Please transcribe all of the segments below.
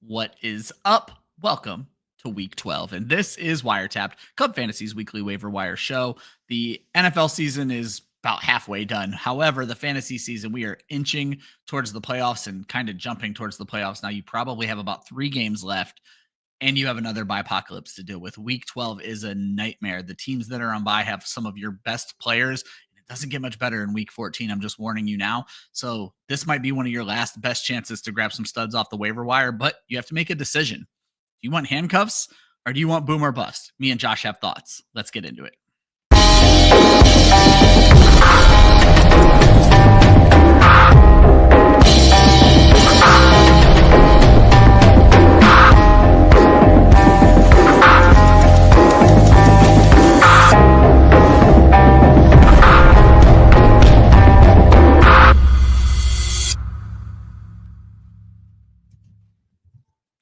What is up? Welcome to week 12. And this is WireTapped, Club Fantasy's weekly waiver wire show. The NFL season is about halfway done. However, the fantasy season, we are inching towards the playoffs and kind of jumping towards the playoffs. Now, you probably have about 3 games left and you have another bye-apocalypse to deal with. Week 12 is a nightmare. The teams that are on bye have some of your best players. It doesn't get much better in week 14. I'm just warning you now. So this might be one of your last best chances to grab some studs off the waiver wire, but you have to make a decision. Do you want handcuffs or do you want boom or bust? Me and Josh have thoughts. Let's get into it.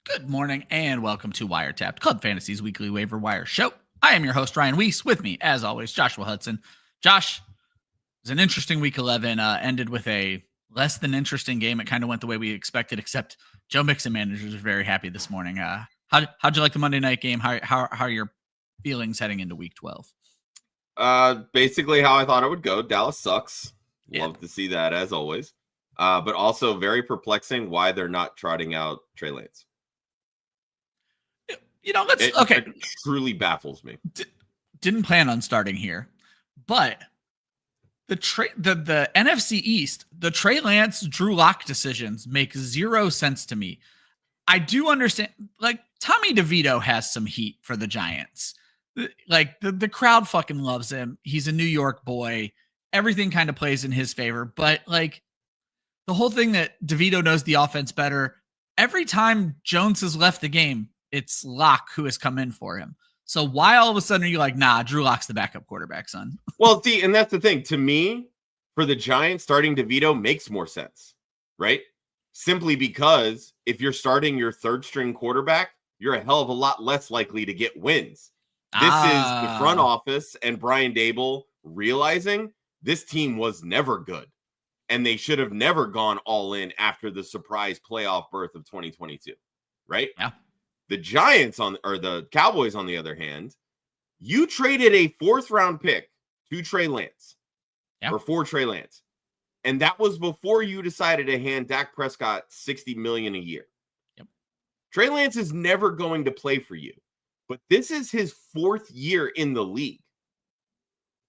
Good morning and welcome to WireTapped, Club Fantasy's weekly waiver wire show. I am your host, Ryan Weisse. With me, as always, Joshua Hudson. Josh, it was an interesting week 11. Ended with a less than interesting game. It kind of went the way we expected, except Joe Mixon managers are very happy this morning. How'd you like the Monday night game? How are your feelings heading into week 12? Basically how I thought it would go. Dallas sucks. Love to see that, as always. But also very perplexing why they're not trotting out Trey Lance. It truly baffles me. Didn't plan on starting here, but the NFC East, the Trey Lance, Drew Lock decisions make zero sense to me. I do understand, like, Tommy DeVito has some heat for the Giants. Like, the crowd fucking loves him. He's a New York boy. Everything kind of plays in his favor, but like the whole thing that DeVito knows the offense better. Every time Jones has left the game, it's Locke who has come in for him. So why all of a sudden are you like, nah, Drew Lock's the backup quarterback, son? Well, see, and that's the thing. To me, for the Giants, starting DeVito makes more sense, right? Simply because if you're starting your third string quarterback, you're a hell of a lot less likely to get wins. This is the front office and Brian Daboll realizing this team was never good. And they should have never gone all in after the surprise playoff berth of 2022, right? Yeah. The Giants the Cowboys, on the other hand, you traded a 4th round pick to Trey Lance or for Trey Lance. And that was before you decided to hand Dak Prescott $60 million a year. Yep. Trey Lance is never going to play for you, but this is his 4th year in the league.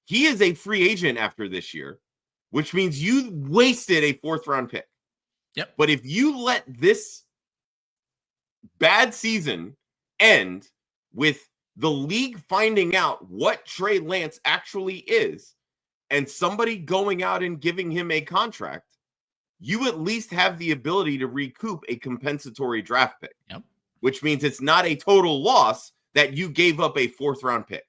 He is a free agent after this year, which means you wasted a 4th round pick. Yep. But if you let this bad season end with the league finding out what Trey Lance actually is and somebody going out and giving him a contract, you at least have the ability to recoup a compensatory draft pick. Yep. Which means it's not a total loss that you gave up a 4th round pick.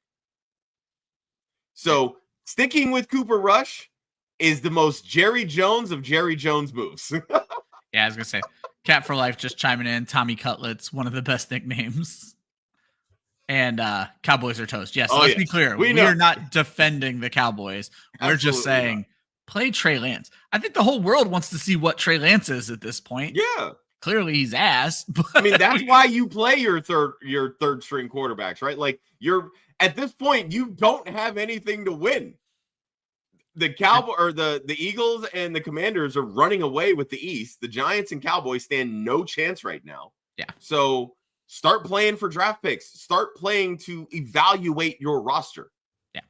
So sticking with Cooper Rush is the most Jerry Jones of Jerry Jones moves. Yeah, I was going to say, Cat for Life just chiming in. Tommy Cutlets, one of the best nicknames. And Cowboys are toast. Yes, let's be clear. We are not defending the Cowboys. We're just saying, play Trey Lance. I think the whole world wants to see what Trey Lance is at this point. Yeah. Clearly he's ass. But I mean, that's why you play your third string quarterbacks, right? Like, at this point, you don't have anything to win. The the Eagles and the Commanders are running away with the East. The Giants and Cowboys stand no chance right now. Yeah. So start playing for draft picks. Start playing to evaluate your roster. Yeah.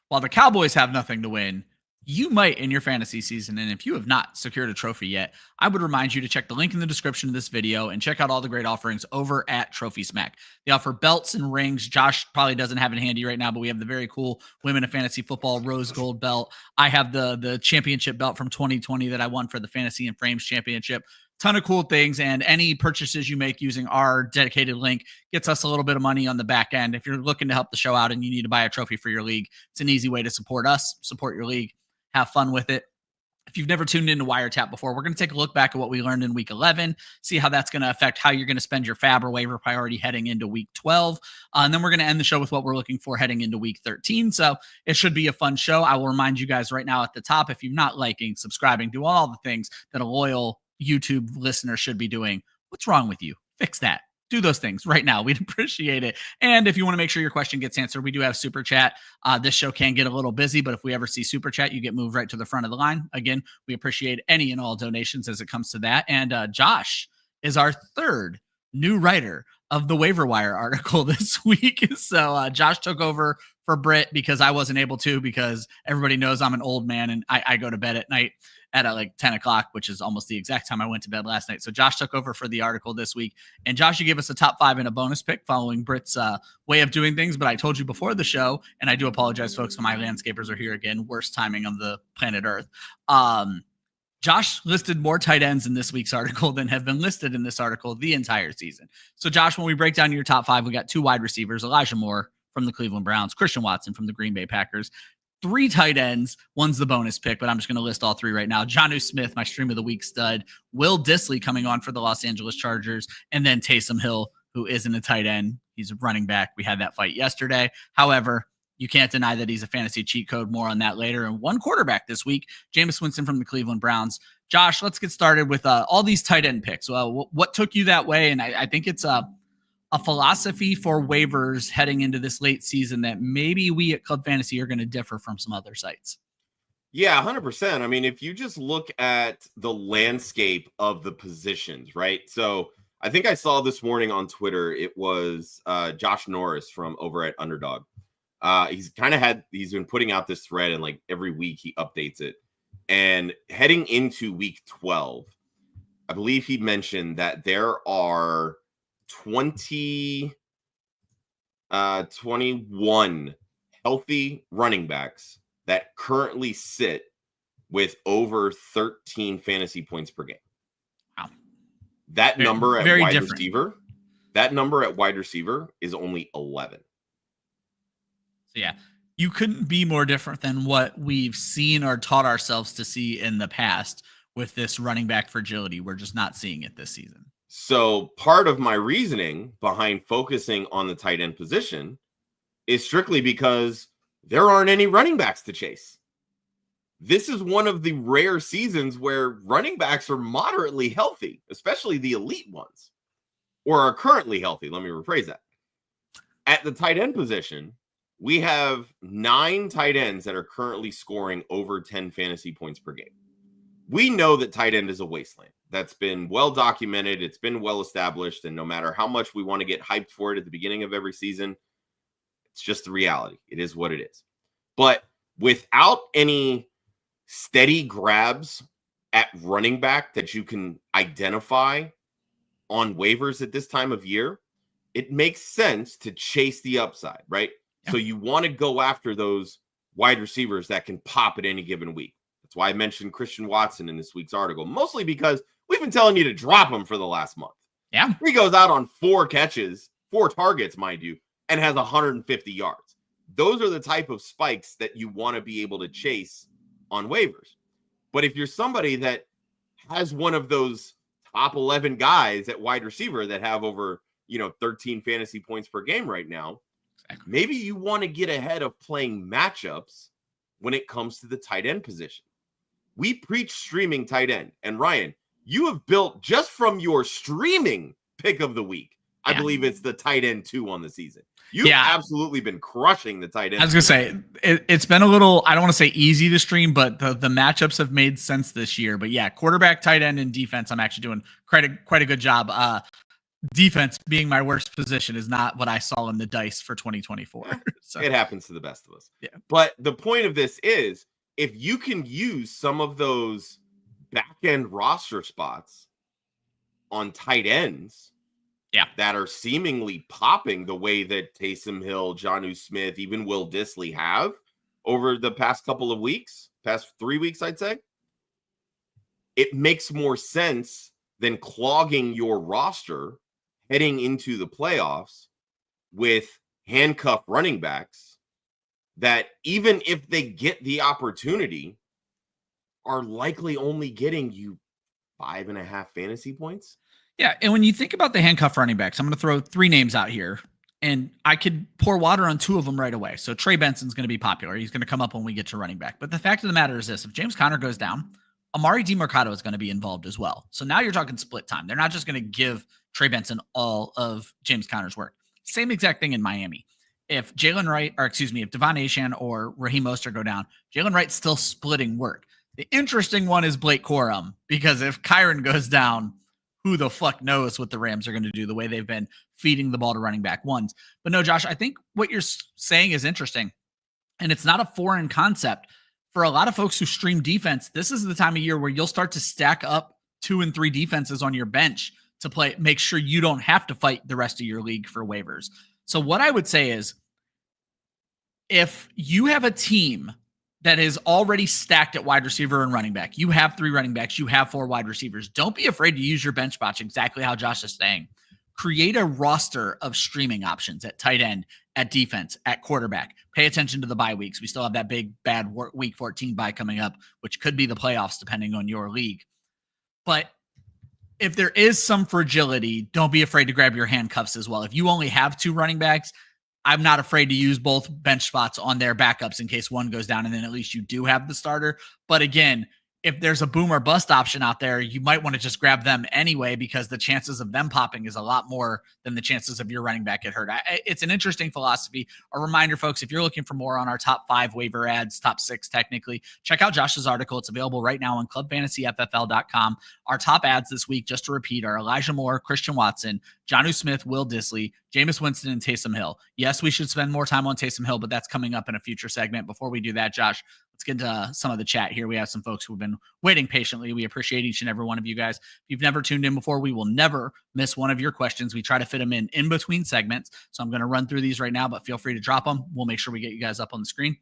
While the Cowboys have nothing to win, you might in your fantasy season. And if you have not secured a trophy yet, I would remind you to check the link in the description of this video and check out all the great offerings over at Trophy Smack. They offer belts and rings. Josh probably doesn't have it handy right now, but we have the very cool Women of Fantasy Football Rose Gold belt. I have the championship belt from 2020 that I won for the Fantasy and Frames Championship. Ton of cool things, and any purchases you make using our dedicated link gets us a little bit of money on the back end. If you're looking to help the show out and you need to buy a trophy for your league, it's an easy way to support us, support your league. Have fun with it. If you've never tuned into WireTap before, we're going to take a look back at what we learned in week 11, see how that's going to affect how you're going to spend your fab or waiver priority heading into week 12. And then we're going to end the show with what we're looking for heading into week 13. So it should be a fun show. I will remind you guys right now at the top, if you're not liking, subscribing, do all the things that a loyal YouTube listener should be doing. What's wrong with you? fix that. Do those things right now. We'd appreciate it. And if you want to make sure your question gets answered, we do have Super Chat. This show can get a little busy, but if we ever see Super Chat, you get moved right to the front of the line. Again, we appreciate any and all donations as it comes to that. And Josh is our third new writer of the Waiver Wire article this week. So Josh took over for Britt because I wasn't able to, because everybody knows I'm an old man and I go to bed at night at like 10 o'clock, which is almost the exact time I went to bed last night. So Josh took over for the article this week. And Josh, you gave us a top 5 and a bonus pick following Britt's way of doing things. But I told you before the show, and I do apologize, folks, when my landscapers are here again, worst timing of the planet Earth. Josh listed more tight ends in this week's article than have been listed in this article the entire season. So Josh, when we break down your top 5, we got 2 wide receivers, Elijah Moore from the Cleveland Browns, Christian Watson from the Green Bay Packers, 3 tight ends. One's the bonus pick, but I'm just going to list all 3 right now. Jonnu Smith, my stream of the week stud, Will Dissly coming on for the Los Angeles Chargers, and then Taysom Hill, who isn't a tight end. He's a running back. We had that fight yesterday. However, you can't deny that he's a fantasy cheat code. More on that later. And 1 quarterback this week, Jameis Winston from the Cleveland Browns. Josh, let's get started with all these tight end picks. What took you that way? And I think it's a philosophy for waivers heading into this late season that maybe we at Club Fantasy are going to differ from some other sites. Yeah, 100%. I mean, if you just look at the landscape of the positions, right? So I think I saw this morning on Twitter, it was Josh Norris from over at Underdog. He's been putting out this thread, and like every week he updates it. And heading into week 12, I believe he mentioned that there are 21 healthy running backs that currently sit with over 13 fantasy points per game. Wow. That number at very wide different. receiver, that number at wide receiver is only 11. So yeah, you couldn't be more different than what we've seen or taught ourselves to see in the past with this running back fragility. We're just not seeing it this season. So part of my reasoning behind focusing on the tight end position is strictly because there aren't any running backs to chase. This is one of the rare seasons where running backs are moderately healthy, especially the elite ones, or are currently healthy. Let me rephrase that. At the tight end position, we have 9 tight ends that are currently scoring over 10 fantasy points per game. We know that tight end is a wasteland. That's been well documented. It's been well established. And no matter how much we want to get hyped for it at the beginning of every season, it's just the reality. It is what it is. But without any steady grabs at running back that you can identify on waivers at this time of year, it makes sense to chase the upside, right? Yeah. So you want to go after those wide receivers that can pop at any given week. That's why I mentioned Christian Watson in this week's article, mostly because we've been telling you to drop him for the last month. Yeah. He goes out on 4 catches, 4 targets, mind you, and has 150 yards. Those are the type of spikes that you want to be able to chase on waivers. But if you're somebody that has one of those top 11 guys at wide receiver that have over, 13 fantasy points per game right now, exactly, maybe you want to get ahead of playing matchups when it comes to the tight end position. We preach streaming tight end. And Ryan, you have built just from your streaming pick of the week. I believe it's the tight end 2 on the season. You've absolutely been crushing the tight end. I was going to say, it's been a little, I don't want to say easy to stream, but the matchups have made sense this year. But yeah, quarterback, tight end, and defense, I'm actually doing quite a good job. Defense being my worst position is not what I saw in the dice for 2024. So. It happens to the best of us. Yeah. But the point of this is, if you can use some of those back-end roster spots on tight ends, that are seemingly popping the way that Taysom Hill, Jonnu Smith, even Will Dissly have over the past couple of weeks, past 3 weeks, I'd say, it makes more sense than clogging your roster heading into the playoffs with handcuffed running backs that, even if they get the opportunity, are likely only getting you 5.5 fantasy points. Yeah, and when you think about the handcuff running backs, I'm going to throw 3 names out here, and I could pour water on 2 of them right away. So Trey Benson's going to be popular. He's going to come up when we get to running back. But the fact of the matter is this: if James Conner goes down, Amari DiMercato is going to be involved as well. So now you're talking split time. They're not just going to give Trey Benson all of James Conner's work. Same exact thing in Miami. If Jalen Wright, or excuse me, if Devon Achane or Raheem Mostert go down, Jalen Wright's still splitting work. The interesting one is Blake Corum, because if Kyron goes down, who the fuck knows what the Rams are going to do, the way they've been feeding the ball to running back ones. But no, Josh, I think what you're saying is interesting. And it's not a foreign concept. For a lot of folks who stream defense, this is the time of year where you'll start to stack up 2 and 3 defenses on your bench to play, make sure you don't have to fight the rest of your league for waivers. So what I would say is, if you have a team that is already stacked at wide receiver and running back, you have 3 running backs, you have 4 wide receivers, don't be afraid to use your bench spots exactly how Josh is saying. Create a roster of streaming options at tight end, at defense, at quarterback. Pay attention to the bye weeks. We still have that big, bad week 14 bye coming up, which could be the playoffs depending on your league. But if there is some fragility, don't be afraid to grab your handcuffs as well. If you only have 2 running backs, I'm not afraid to use both bench spots on their backups in case one goes down, and then at least you do have the starter. But again, if there's a boom or bust option out there, you might want to just grab them anyway, because the chances of them popping is a lot more than the chances of your running back get hurt. It's an interesting philosophy. A reminder, folks, if you're looking for more on our top 5 waiver ads, top 6 technically, check out Josh's article. It's available right now on clubfantasyffl.com. Our top ads this week, just to repeat, are Elijah Moore, Christian Watson, Jonnu Smith, Will Dissly, Jameis Winston, and Taysom Hill. Yes, we should spend more time on Taysom Hill, but that's coming up in a future segment. Before we do that, Josh, let's get into some of the chat here. We have some folks who have been waiting patiently. We appreciate each and every one of you guys. If you've never tuned in before, we will never miss one of your questions. We try to fit them in between segments. So I'm going to run through these right now, but feel free to drop them. We'll make sure we get you guys up on the screen.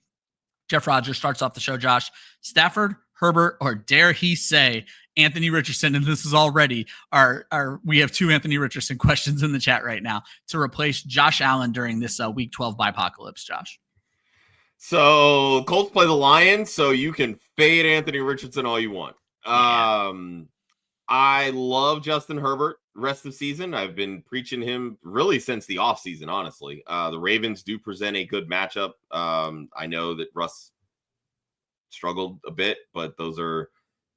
Jeff Rogers starts off the show, Josh. Stafford, Herbert, or dare he say Anthony Richardson, and this is already we have 2 Anthony Richardson questions in the chat right now, to replace Josh Allen during this Week 12 apocalypse, Josh. So Colts play the Lions, so you can fade Anthony Richardson all you want. Yeah. I love Justin Herbert rest of the season. I've been preaching him really since the offseason, honestly. The Ravens do present a good matchup. I know that Russ struggled a bit, but those are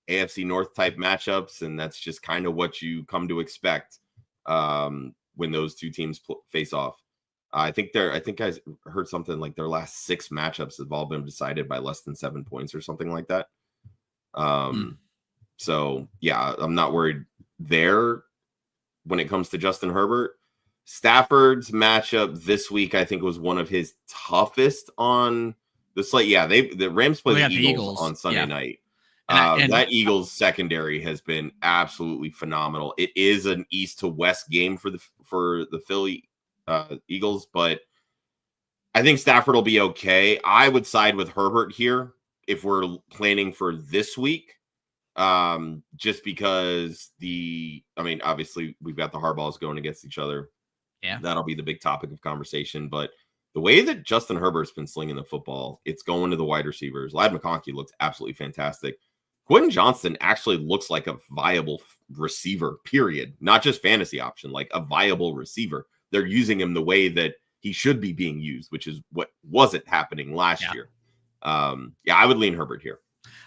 AFC North type matchups, and that's just kind of what you come to expect when those 2 teams face off. I think I heard something like their last 6 matchups have all been decided by less than 7 points or something like that. So yeah, I'm not worried there when it comes to Justin Herbert. Stafford's matchup this week, I think, was one of his toughest on the slate. Yeah, the Rams play the Eagles on Sunday night. And that Eagles secondary has been absolutely phenomenal. It is an east to west game for the Philly Eagles, but I think Stafford will be okay. I would side with Herbert here if we're planning for this week, just because obviously we've got the Harbaughs going against each other. Yeah, that'll be the big topic of conversation. But the way that Justin Herbert's been slinging the football, it's going to the wide receivers. Ladd McConkey looks absolutely fantastic. Quentin Johnston actually looks like a viable receiver, period. Not just fantasy option, like a viable receiver. They're using him the way that he should be being used, which is what wasn't happening last year. I would lean Herbert here.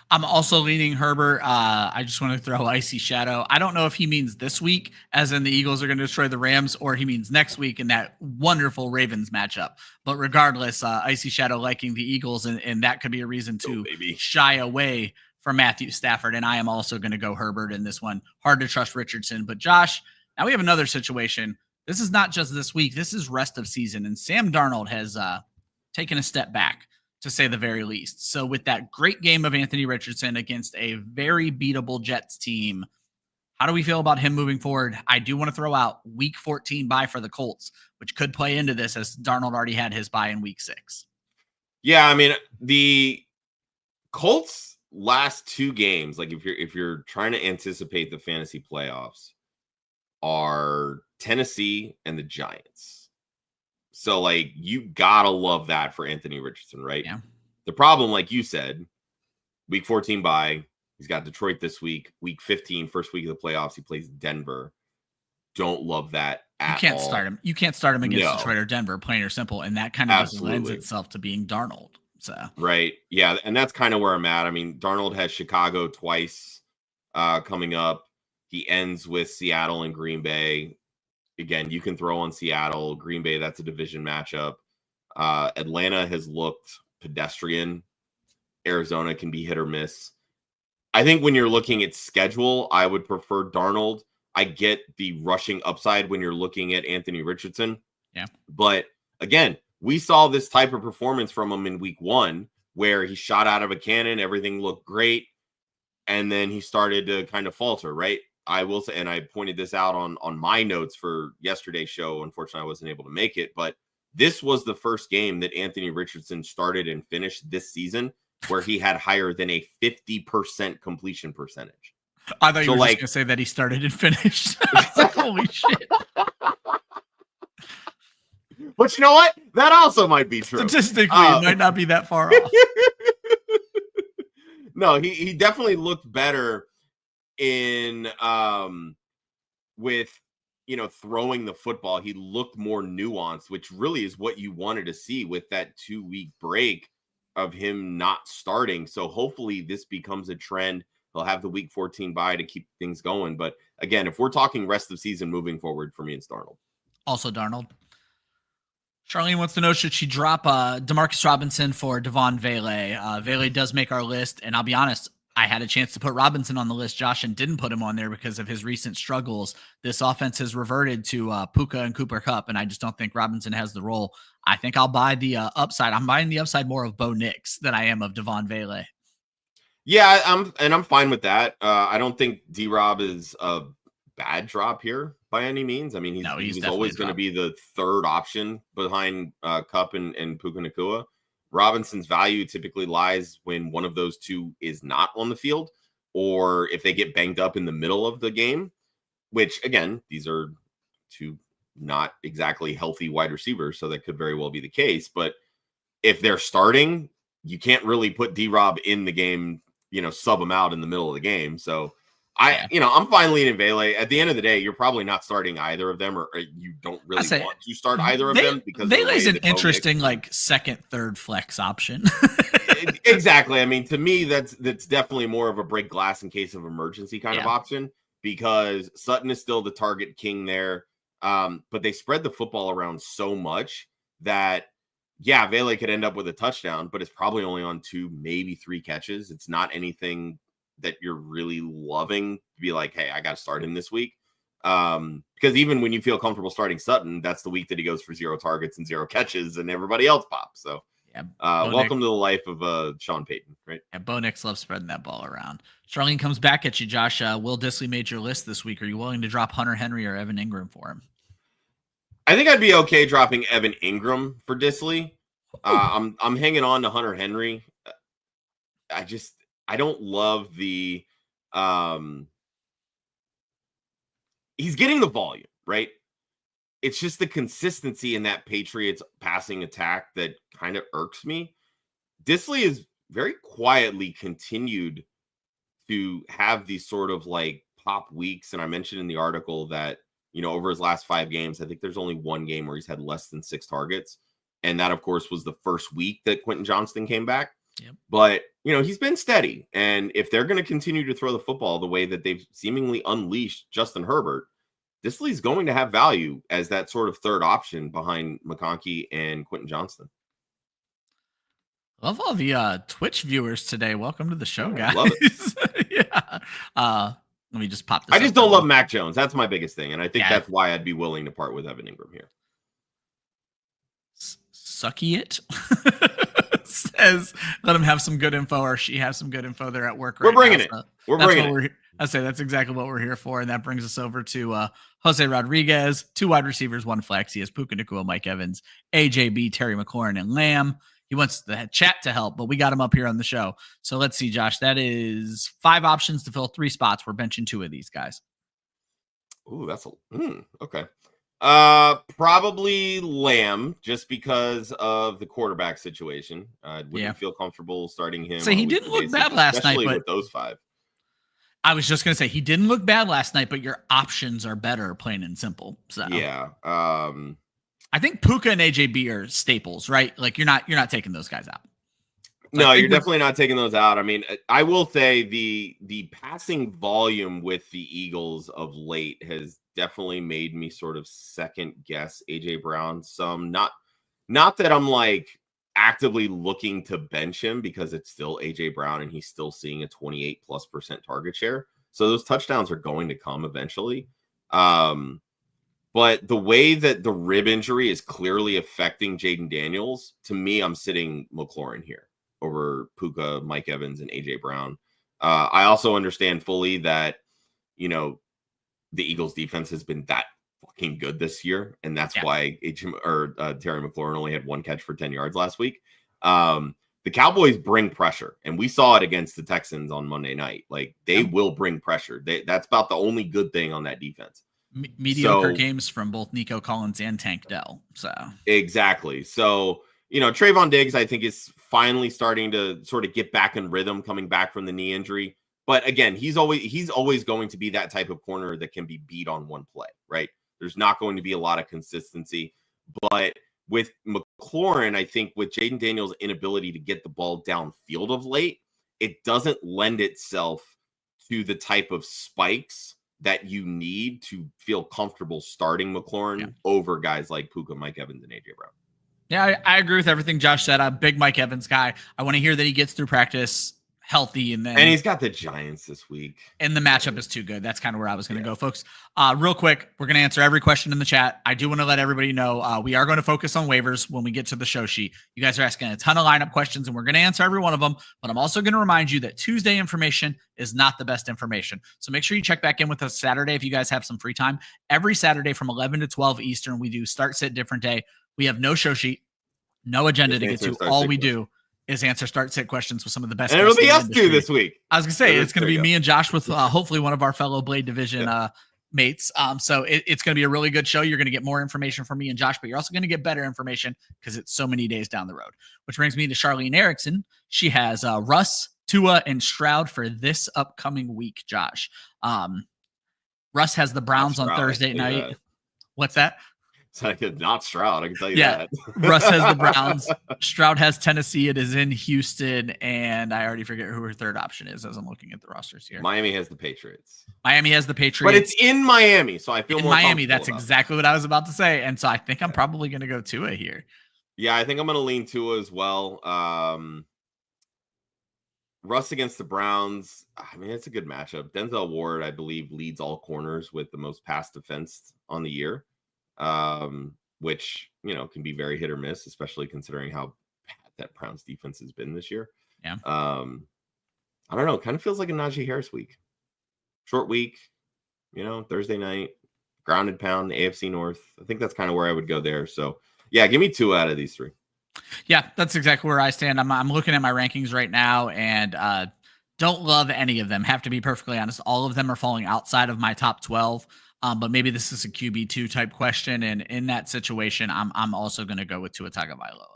I'm also leaning Herbert. I just want to throw Icy Shadow. I don't know if he means this week, as in the Eagles are going to destroy the Rams, or he means next week in that wonderful Ravens matchup. But regardless, Icy Shadow liking the Eagles, and that could be a reason to shy away from Matthew Stafford. And I am also going to go Herbert in this one. Hard to trust Richardson. But Josh, now we have another situation. This is not just this week. This is rest of season. And Sam Darnold has taken a step back, to say the very least. So with that great game of Anthony Richardson against a very beatable Jets team, how do we feel about him moving forward? I do want to throw out week 14 bye for the Colts, which could play into this, as Darnold already had his bye in week 6. Yeah, I mean, the Colts last 2 games, like if you're trying to anticipate the fantasy playoffs, are Tennessee and the Giants. So, like, you gotta love that for Anthony Richardson, right? Yeah. The problem, like you said, week 14 bye. He's got Detroit this week. Week 15, first week of the playoffs, he plays Denver. Don't love that at all. You can't start him. You can't start him against Detroit or Denver, plain or simple. And that kind of just lends itself to being Darnold. So right. Yeah. And that's kind of where I'm at. I mean, Darnold has Chicago twice coming up. He ends with Seattle and Green Bay. Again, you can throw on Seattle, Green Bay. That's a division matchup. Atlanta has looked pedestrian. Arizona can be hit or miss. I think when you're looking at schedule, I would prefer Darnold. I get the rushing upside when you're looking at Anthony Richardson. Yeah. But again, we saw this type of performance from him in week 1 where he shot out of a cannon. Everything looked great. And then he started to kind of falter, right? I will say, and I pointed this out on my notes for yesterday's show. Unfortunately, I wasn't able to make it, but this was the first game that Anthony Richardson started and finished this season where he had higher than a 50% completion percentage. I thought you were just going to say that he started and finished. Like, holy shit. But you know what? That also might be true. Statistically, it might not be that far off. No, he definitely looked better in with throwing the football. He looked more nuanced, which really is what you wanted to see with that 2-week break of him not starting. So hopefully this becomes a trend. He'll have the week 14 bye to keep things going. But again, if we're talking rest of season moving forward, for me, it's Darnold. Also Darnold. Charlene wants to know, should she drop Demarcus Robinson for Devon Vele? Vele does make our list, and I'll be honest, I had a chance to put Robinson on the list, Josh, and didn't put him on there because of his recent struggles. This offense has reverted to Puka and Cooper Kupp, and I just don't think Robinson has the role. I think I'll buy the upside. I'm buying the upside more of Bo Nix than I am of Devon Vele. Yeah, I'm fine with that. I don't think D-Rob is a bad drop here by any means. I mean, he's always going to be the third option behind Kupp and Puka Nacua. Robinson's value typically lies when one of those two is not on the field, or if they get banged up in the middle of the game, which again, these are two not exactly healthy wide receivers, so that could very well be the case. But if they're starting, you can't really put D-Rob in the game, sub him out in the middle of the game. So I'm fine leaning Vele. At the end of the day, you're probably not starting either of them, or you don't really want to start either of them because Vele is an interesting second, third flex option. Exactly. I mean, to me, that's definitely more of a break glass in case of emergency kind of option, because Sutton is still the target king there. But they spread the football around so much that Vele could end up with a touchdown, but it's probably only on 2, maybe 3 catches. It's not anything that you're really loving to be like, hey, I got to start him this week. Because even when you feel comfortable starting Sutton, that's the week that he goes for 0 targets and 0 catches and everybody else pops. So welcome to the life of Sean Payton, right? Yeah, Bo Nix loves spreading that ball around. Charlene comes back at you, Josh. Will Dissly made your list this week. Are you willing to drop Hunter Henry or Evan Ingram for him? I think I'd be okay dropping Evan Ingram for Dissly. I'm hanging on to Hunter Henry. I don't love the he's getting the volume, right? It's just the consistency in that Patriots passing attack that kind of irks me. Dissly is very quietly continued to have these sort of pop weeks. And I mentioned in the article that, over his last 5 games, I think there's only 1 game where he's had less than 6 targets. And that, of course, was the first week that Quentin Johnston came back. Yep. But, he's been steady. And if they're going to continue to throw the football the way that they've seemingly unleashed Justin Herbert, Dissly's going to have value as that sort of third option behind McConkey and Quentin Johnston. Love all the Twitch viewers today. Welcome to the show, guys. Love it. Yeah. Let me just pop this. I just don't love Mac Jones. That's my biggest thing. And I think that's why I'd be willing to part with Evan Ingram here. Sucky it says, let him have some good info, or she has some good info. They're at work. We're bringing it. We're bringing it. I say that's exactly what we're here for. And that brings us over to Jose Rodriguez, 2 wide receivers, 1 flex. He has Puka Nacua, Mike Evans, AJB, Terry McLaurin, and Lamb. He wants the chat to help, but we got him up here on the show. So let's see, Josh. That is 5 options to fill 3 spots. We're benching 2 of these guys. Ooh, that's okay. Probably Lamb, just because of the quarterback situation. I wouldn't feel comfortable starting him. So he didn't look bad last night, but with those 5. I was just going to say he didn't look bad last night, but your options are better, plain and simple. So yeah. I think Puka and AJB are staples, right? Like you're not taking those guys out. So no, you're definitely not taking those out. I mean, I will say the passing volume with the Eagles of late has definitely made me sort of second guess AJ Brown some. Not that I'm like actively looking to bench him, because it's still AJ Brown and he's still seeing a 28+% target share. So those touchdowns are going to come eventually. But the way that the rib injury is clearly affecting Jaden Daniels, to me, I'm sitting McLaurin here over Puka, Mike Evans, and AJ Brown. I also understand fully that, you know, the Eagles defense has been that fucking good this year, and that's why Terry McLaurin only had 1 catch for 10 yards last week. The Cowboys bring pressure, and we saw it against the Texans on Monday night. Like, they will bring pressure. That's about the only good thing on that defense. Mediocre games from both Nico Collins and Tank Dell. So exactly. So, you know, Trayvon Diggs, I think, is finally starting to sort of get back in rhythm, coming back from the knee injury. But again, he's always going to be that type of corner that can be beat on one play, right? There's not going to be a lot of consistency. But with McLaurin, I think with Jaden Daniels' inability to get the ball downfield of late, it doesn't lend itself to the type of spikes that you need to feel comfortable starting McLaurin over guys like Puka, Mike Evans, and AJ Brown. Yeah, I agree with everything Josh said. I'm a big Mike Evans guy. I want to hear that he gets through practice healthy, and he's got the Giants this week, and the matchup is too good. That's kind of where I was going to go, folks. Real quick, we're going to answer every question in the chat. I do want to let everybody know we are going to focus on waivers when we get to the show sheet. You guys are asking a ton of lineup questions, and we're going to answer every one of them. But I'm also going to remind you that Tuesday information is not the best information. So make sure you check back in with us Saturday if you guys have some free time. Every Saturday from 11 to 12 Eastern, we do start sit different day. We have no show sheet, no agenda to get to. All we do is answer start sit questions with some of the best. And it'll be us two this week. I was gonna say it's gonna be me and Josh with hopefully one of our fellow Blade Division mates. So it's gonna be a really good show. You're gonna get more information from me and Josh, but you're also gonna get better information because it's so many days down the road. Which brings me to Charlene Erickson. She has Russ, Tua, and Stroud for this upcoming week. Josh, Russ has the Browns on Thursday night. What's that? It's not Stroud, I can tell you that. Russ has the Browns. Stroud has Tennessee. It is in Houston, and I already forget who her third option is as I'm looking at the rosters here. Miami has the Patriots. But it's in Miami, so I feel more Miami. That's exactly what I was about to say, and so I think I'm probably going to go Tua here. Yeah, I think I'm going to lean Tua as well. Russ against the Browns. I mean, it's a good matchup. Denzel Ward, I believe, leads all corners with the most pass defense on the year. Which, you know, can be very hit or miss, especially considering how bad that Browns defense has been this year. Yeah. I don't know. Kind of feels like a Najee Harris week. Short week, you know, Thursday night, grounded pound, AFC North. I think that's kind of where I would go there. So, yeah, give me 2 out of these 3. Yeah, that's exactly where I stand. I'm looking at my rankings right now and don't love any of them. Have to be perfectly honest. All of them are falling outside of my top 12. But maybe this is a QB2 type question, and in that situation, I'm also going to go with Tua Tagovailoa.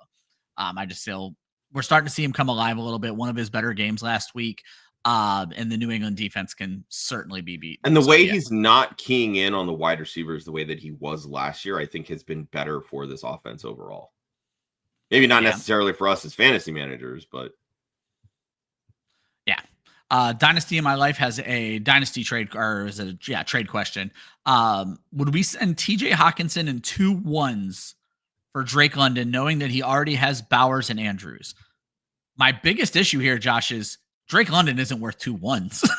I just feel we're starting to see him come alive a little bit. One of his better games last week, and the New England defense can certainly be beat. And the way he's not keying in on the wide receivers the way that he was last year, I think has been better for this offense overall. Maybe not necessarily for us as fantasy managers, but Dynasty in My Life has a dynasty trade trade question. Would we send TJ Hawkinson and 2 1s for Drake London, knowing that he already has Bowers and Andrews? My biggest issue here, Josh, is Drake London isn't worth 2 1s.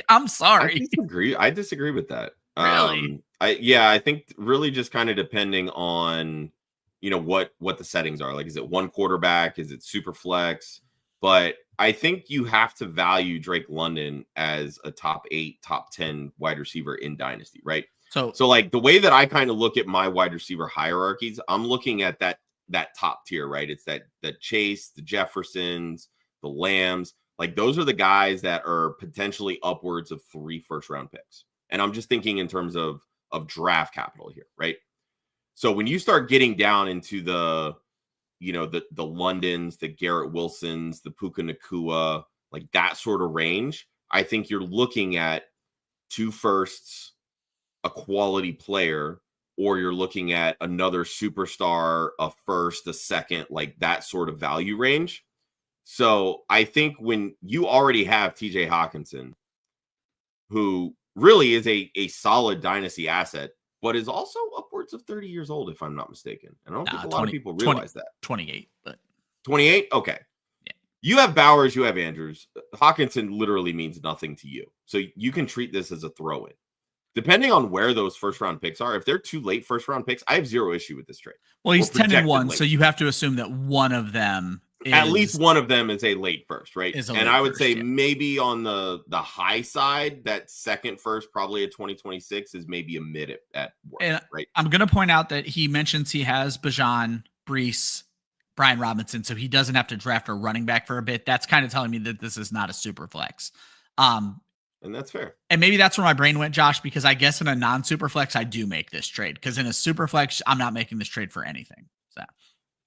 I'm sorry. I disagree with that. Really? I think really just kind of depending on, you know, what the settings are. Like, is it one quarterback? Is it super flex? But I think you have to value Drake London as a top 8, top 10 wide receiver in Dynasty, right? So like the way that I kind of look at my wide receiver hierarchies, I'm looking at that top tier, right? It's that Chase, the Jeffersons, the Lambs. Like, those are the guys that are potentially upwards of 3 first-round picks. And I'm just thinking in terms of draft capital here, right? So when you start getting down into the Londons, the Garrett Wilsons, the Puka Nacua, like that sort of range, I think you're looking at 2 firsts, a quality player, or you're looking at another superstar, a first, a second, like that sort of value range. So I think when you already have TJ Hawkinson, who really is a solid dynasty asset, but is also upwards of 30 years old, if I'm not mistaken. And I don't think a lot of people realize that. 28, but 28? Okay. Yeah. You have Bowers, you have Andrews. Hawkinson literally means nothing to you. So you can treat this as a throw-in. Depending on where those first-round picks are, if they're too late first-round picks, I have zero issue with this trade. Well, he's 10-1, so you have to assume that one of them at least one of them is a late first, right? And I would say maybe on the high side, that second first, probably a 2026, is maybe a mid at worst, right? I'm going to point out that he mentions he has Bijan, Brees, Brian Robinson, so he doesn't have to draft a running back for a bit. That's kind of telling me that this is not a super flex. And that's fair. And maybe that's where my brain went, Josh, because I guess in a non-super flex, I do make this trade. Because in a super flex, I'm not making this trade for anything. So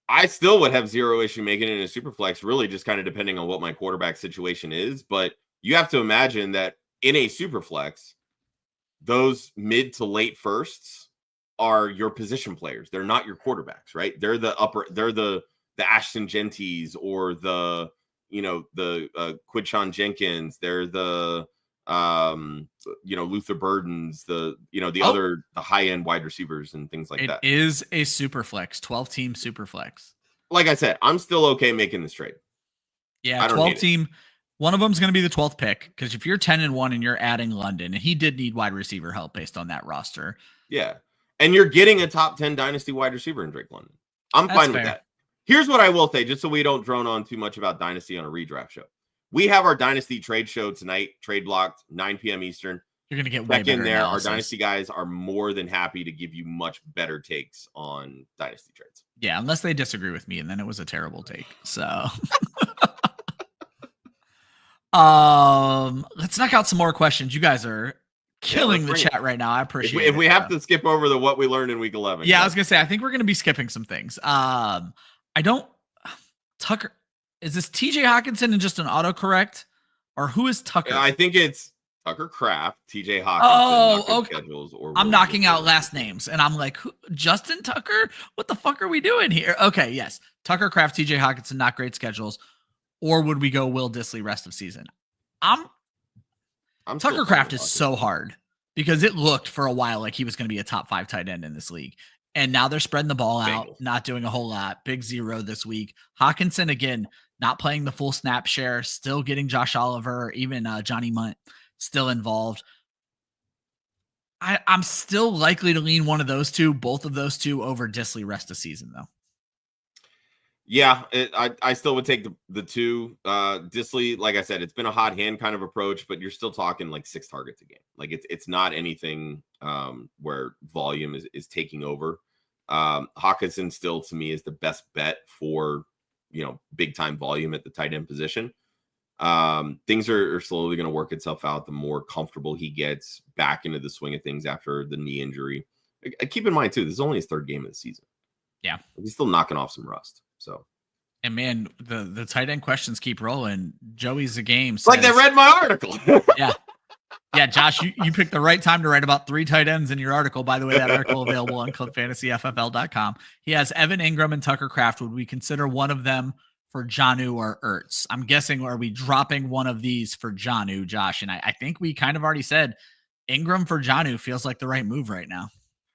I still would have zero issue making it in a super flex, really just kind of depending on what my quarterback situation is. But you have to imagine that in a super flex, those mid to late firsts are your position players. They're not your quarterbacks, right? They're the Ashton Genties or the Quidshawn Jenkins. They're the Luther Burdens, the high-end wide receivers and things like that. It is a super flex, 12-team super flex. Like I said, I'm still okay making this trade. Yeah, 12-team. One of them is going to be the 12th pick, because if you're 10-1 and you're adding London, and he did need wide receiver help based on that roster. Yeah. And you're getting a top 10 dynasty wide receiver in Drake London. I'm fine with that. Here's what I will say, just so we don't drone on too much about dynasty on a redraft show. We have our Dynasty trade show tonight, trade blocked, 9 p.m. Eastern. You're going to get back in there. Analysis. Our Dynasty guys are more than happy to give you much better takes on Dynasty trades. Yeah, unless they disagree with me, and then it was a terrible take. So let's knock out some more questions. You guys are killing the chat right now. I appreciate it. If we have to skip over what we learned in week 11. Yeah, I was going to say, I think we're going to be skipping some things. Tucker. Is this TJ Hawkinson and just an autocorrect? Or who is Tucker? I think it's Tucker Kraft, TJ Hawkinson. Oh, okay. I'm knocking out last names. And I'm like, Justin Tucker? What the fuck are we doing here? Okay, yes. Tucker Kraft, TJ Hawkinson, not great schedules. Or would we go Will Dissly rest of season? Tucker Kraft is so hard because it looked for a while like he was going to be a top 5 tight end in this league. And now they're spreading the ball out, not doing a whole lot. Big 0 this week. Hawkinson, again, not playing the full snap share, still getting Josh Oliver, even Johnny Munt still involved. I'm still likely to lean one of those two, both of those two, over Dissly rest of season, though. Yeah, I still would take the two. Dissly, like I said, it's been a hot hand kind of approach, but you're still talking like 6 targets a game. Like it's not anything where volume is taking over. Hawkinson still, to me, is the best bet for big time volume at the tight end position. Things are slowly going to work itself out the more comfortable he gets back into the swing of things after the knee injury. Keep in mind too, this is only his 3rd game of the season. Yeah, he's still knocking off some rust. So, and man, the tight end questions keep rolling. Joey's a game says, like they read my article. Yeah, Josh, you picked the right time to write about 3 tight ends in your article. By the way, that article available on clubfantasyffl.com. He has Evan Ingram and Tucker Kraft. Would we consider one of them for Jonnu or Ertz? I'm guessing, are we dropping one of these for Jonnu, Josh? And I think we kind of already said Ingram for Jonnu feels like the right move right now.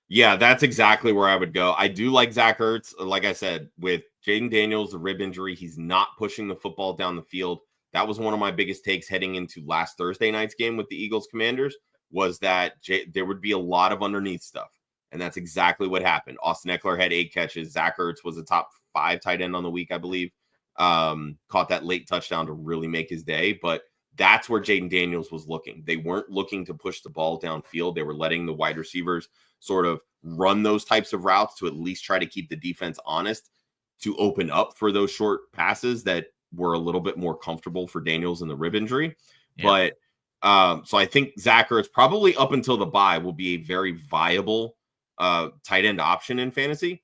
Yeah, that's exactly where I would go. I do like Zach Ertz. Like I said, with Jaden Daniels, the rib injury, he's not pushing the football down the field. That was one of my biggest takes heading into last Thursday night's game with the Eagles Commanders, was that there would be a lot of underneath stuff. And that's exactly what happened. Austin Eckler had 8 catches. Zach Ertz was a top 5 tight end on the week, I believe. Caught that late touchdown to really make his day. But that's where Jaden Daniels was looking. They weren't looking to push the ball downfield. They were letting the wide receivers sort of run those types of routes to at least try to keep the defense honest, to open up for those short passes that were a little bit more comfortable for Daniels in the rib injury. Yeah. But so I think Zach Ertz probably up until the bye will be a very viable tight end option in fantasy.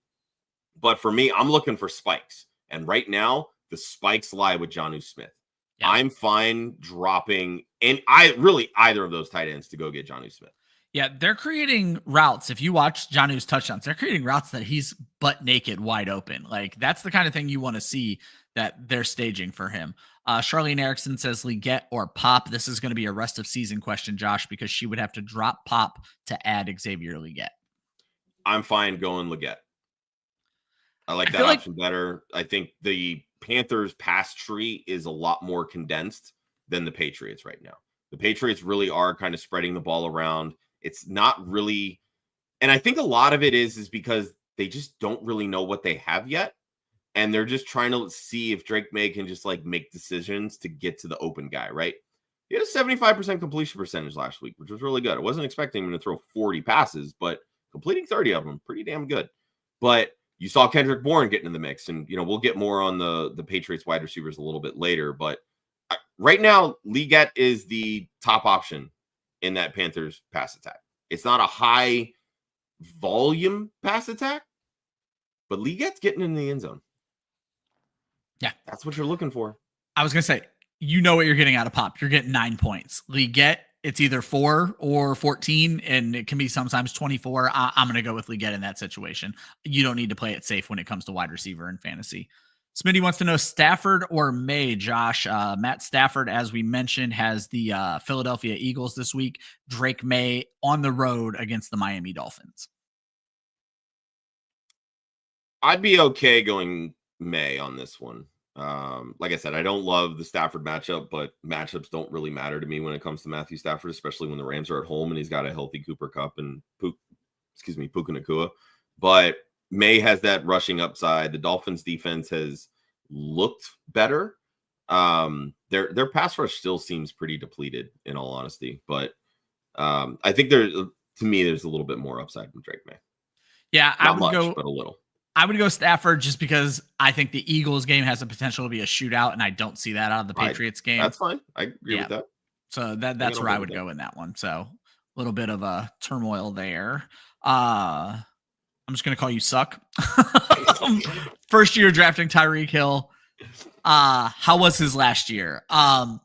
But for me, I'm looking for spikes. And right now, the spikes lie with Jonnu Smith. Yeah. I'm fine dropping, and either of those tight ends to go get Jonnu Smith. Yeah, they're creating routes. If you watch Jonnu's touchdowns, they're creating routes that he's butt naked, wide open. Like that's the kind of thing you want to see that they're staging for him. Charlene Erickson says Leggett or Pop. This is going to be a rest of season question, Josh, because she would have to drop Pop to add Xavier Leggett. I'm fine going Leggett. I like that option better. I think the Panthers pass tree is a lot more condensed than the Patriots right now. The Patriots really are kind of spreading the ball around. It's not really, and I think a lot of it is because they just don't really know what they have yet. And they're just trying to see if Drake May can just like make decisions to get to the open guy, right? He had a 75% completion percentage last week, which was really good. I wasn't expecting him to throw 40 passes, but completing 30 of them, pretty damn good. But you saw Kendrick Bourne getting in the mix, and we'll get more on the Patriots wide receivers a little bit later. But right now, Leggett is the top option in that Panthers pass attack. It's not a high volume pass attack, but Leggett's getting in the end zone. Yeah, that's what you're looking for. I was gonna say, what you're getting out of Pop. You're getting 9 points. Leggett, it's either 4 or 14, and it can be sometimes 24. I'm going to go with Leggett in that situation. You don't need to play it safe when it comes to wide receiver in fantasy. Smitty wants to know Stafford or May, Josh. Matt Stafford, as we mentioned, has the Philadelphia Eagles this week. Drake May on the road against the Miami Dolphins. I'd be okay going May on this one. Like I said, I don't love the Stafford matchup, but matchups don't really matter to me when it comes to Matthew Stafford, especially when the Rams are at home and he's got a healthy Cooper Kupp and Puka Nacua. But May has that rushing upside. The Dolphins defense has looked better. Their pass rush still seems pretty depleted, in all honesty. But I think there's a little bit more upside from Drake May. Yeah, Not much, but a little. I would go Stafford just because I think the Eagles game has the potential to be a shootout, and I don't see that out of the Patriots game. That's fine. I agree with that. So that's where I would go in that one. So a little bit of a turmoil there. I'm just going to call you suck. First year drafting Tyreek Hill. How was his last year?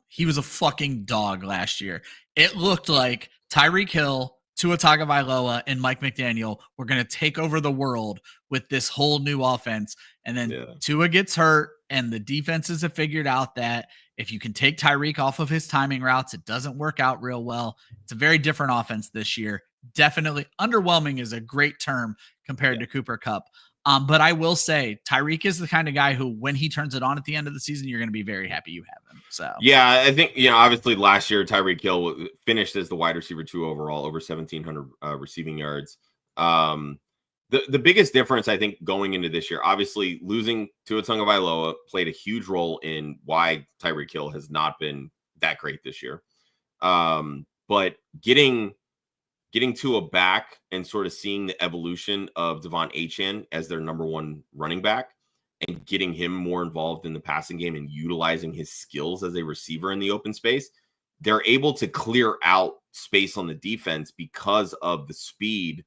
He was a fucking dog last year. It looked like Tyreek Hill, Tua Tagovailoa, and Mike McDaniel were going to take over the world with this whole new offense. And then Tua gets hurt, and the defenses have figured out that if you can take Tyreek off of his timing routes, it doesn't work out real well. It's a very different offense this year. Definitely underwhelming is a great term compared to Cooper Kupp. But I will say Tyreek is the kind of guy who, when he turns it on at the end of the season, you're going to be very happy you have him. So yeah, I think, obviously last year, Tyreek Hill finished as the wide receiver 2 overall, over 1,700 receiving yards. The biggest difference, I think, going into this year, obviously losing Tua Tagovailoa played a huge role in why Tyreek Hill has not been that great this year. But getting Tua back and sort of seeing the evolution of Devon Achane as their number 1 running back and getting him more involved in the passing game and utilizing his skills as a receiver in the open space, they're able to clear out space on the defense because of the speed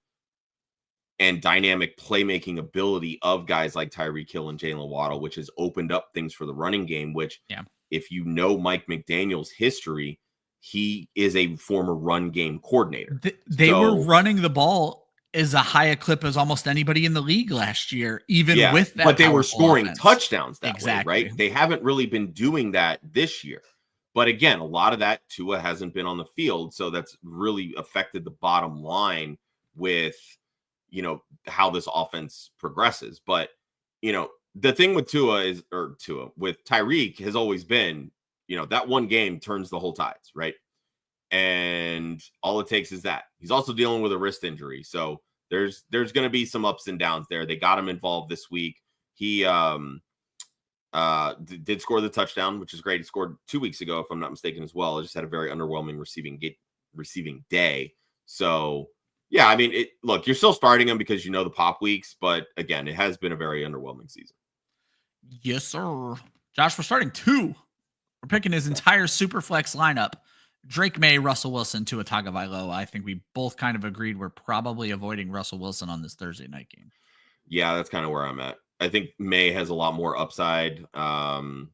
and dynamic playmaking ability of guys like Tyreek Hill and Jalen Waddle, which has opened up things for the running game, which if you know Mike McDaniel's history, he is a former run game coordinator. They were running the ball as a high a clip as almost anybody in the league last year, even with that. But they were scoring touchdowns that way, exactly. Right? They haven't really been doing that this year. But again, a lot of that Tua hasn't been on the field, so that's really affected the bottom line with, how this offense progresses. But, the thing with with Tyreek has always been, that one game turns the whole tides, right? And all it takes is that. He's also dealing with a wrist injury. So there's going to be some ups and downs there. They got him involved this week. He did score the touchdown, which is great. He scored 2 weeks ago, if I'm not mistaken, as well. Just had a very underwhelming receiving day. So, yeah, I mean, look, you're still starting him because the pop weeks. But, again, it has been a very underwhelming season. Yes, sir. Josh, we're starting 2. We're picking his entire super flex lineup. Drake May, Russell Wilson, Tua Tagovailoa. I think we both kind of agreed we're probably avoiding Russell Wilson on this Thursday night game. Yeah, that's kind of where I'm at. I think May has a lot more upside, and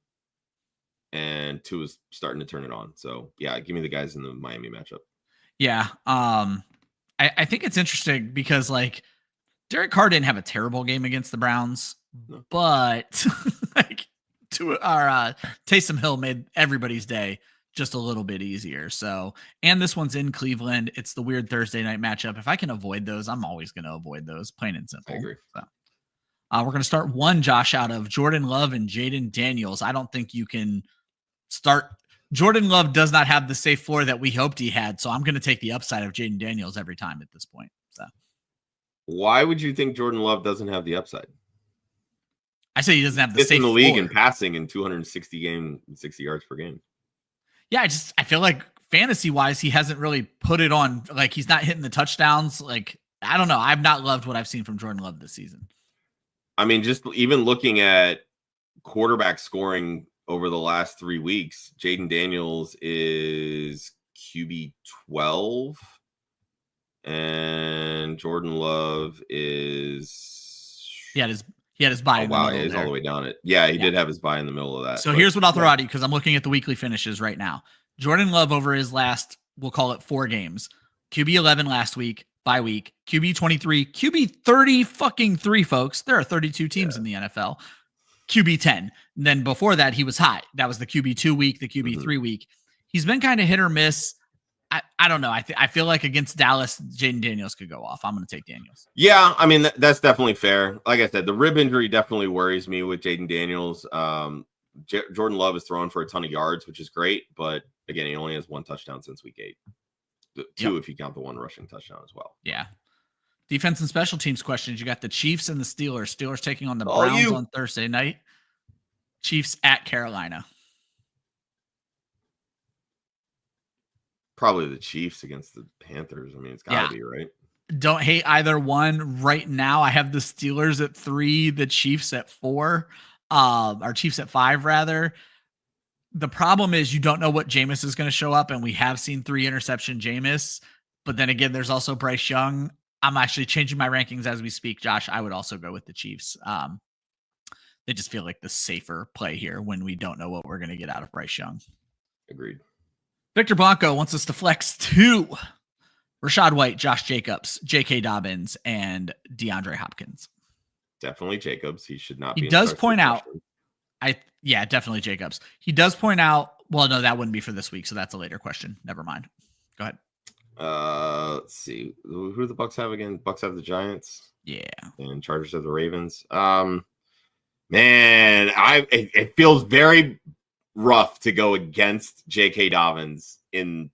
Tua's starting to turn it on. So, yeah, give me the guys in the Miami matchup. Yeah, I think it's interesting because, Derek Carr didn't have a terrible game against the Browns, No. but like Taysom Hill made everybody's day just a little bit easier. So, and this one's in Cleveland. It's the weird Thursday night matchup. If I can avoid those, I'm always going to avoid those, plain and simple. I agree. So, we're going to start one, Josh, out of Jordan Love and Jaden Daniels. I don't think you can start. Jordan Love does not have the safe floor that we hoped he had. So I'm going to take the upside of Jaden Daniels every time at this point. So why would you think Jordan Love doesn't have the upside? I say he doesn't have the safe in the league floor. and passing in 260 yards per game. Yeah, I feel like fantasy wise, he hasn't really put it on. Like he's not hitting the touchdowns. Like, I don't know. I've not loved what I've seen from Jordan Love this season. I mean, just even looking at quarterback scoring over the last 3 weeks, Jaden Daniels is QB 12 and Jordan Love is he had his bye. Wow, he's all the way down it. Yeah, he did have his bye in the middle of that. So here's what I'll throw at you because I'm looking at the weekly finishes right now. Jordan Love over his last, we'll call it 4 games. QB 11 last week, bye week. QB 23, QB 30 fucking 3, folks. There are 32 teams in the NFL. QB 10. And then before that, he was high. That was the QB 2 week, the QB 3 week. He's been kind of hit or miss. I don't know. I feel like against Dallas, Jaden Daniels could go off. I'm going to take Daniels. Yeah, I mean, that's definitely fair. Like I said, the rib injury definitely worries me with Jaden Daniels. Jordan Love is throwing for a ton of yards, which is great. But again, he only has 1 touchdown since week 8. 2 if you count the 1 rushing touchdown as well. Yeah. Defense and special teams questions. You got the Chiefs and the Steelers. Steelers taking on the Browns on Thursday night. Chiefs at Carolina. Probably the Chiefs against the Panthers. I mean, it's got to be, right? Don't hate either one right now. I have the Steelers at 3, the Chiefs at 4, or Chiefs at 5, rather. The problem is you don't know what Jameis is going to show up, and we have seen 3 interception Jameis. But then again, there's also Bryce Young. I'm actually changing my rankings as we speak, Josh. I would also go with the Chiefs. They just feel like the safer play here when we don't know what we're going to get out of Bryce Young. Agreed. Victor Blanco wants us to flex 2. Rachaad White, Josh Jacobs, J.K. Dobbins, and DeAndre Hopkins. Definitely Jacobs. He should not be. He does point out, definitely Jacobs. He does point out, well, no, that wouldn't be for this week, so that's a later question. Never mind. Go ahead. Let's see. Who do the Bucs have again? Bucs have the Giants. Yeah. And Chargers have the Ravens. Man, it feels very rough to go against J.K. Dobbins in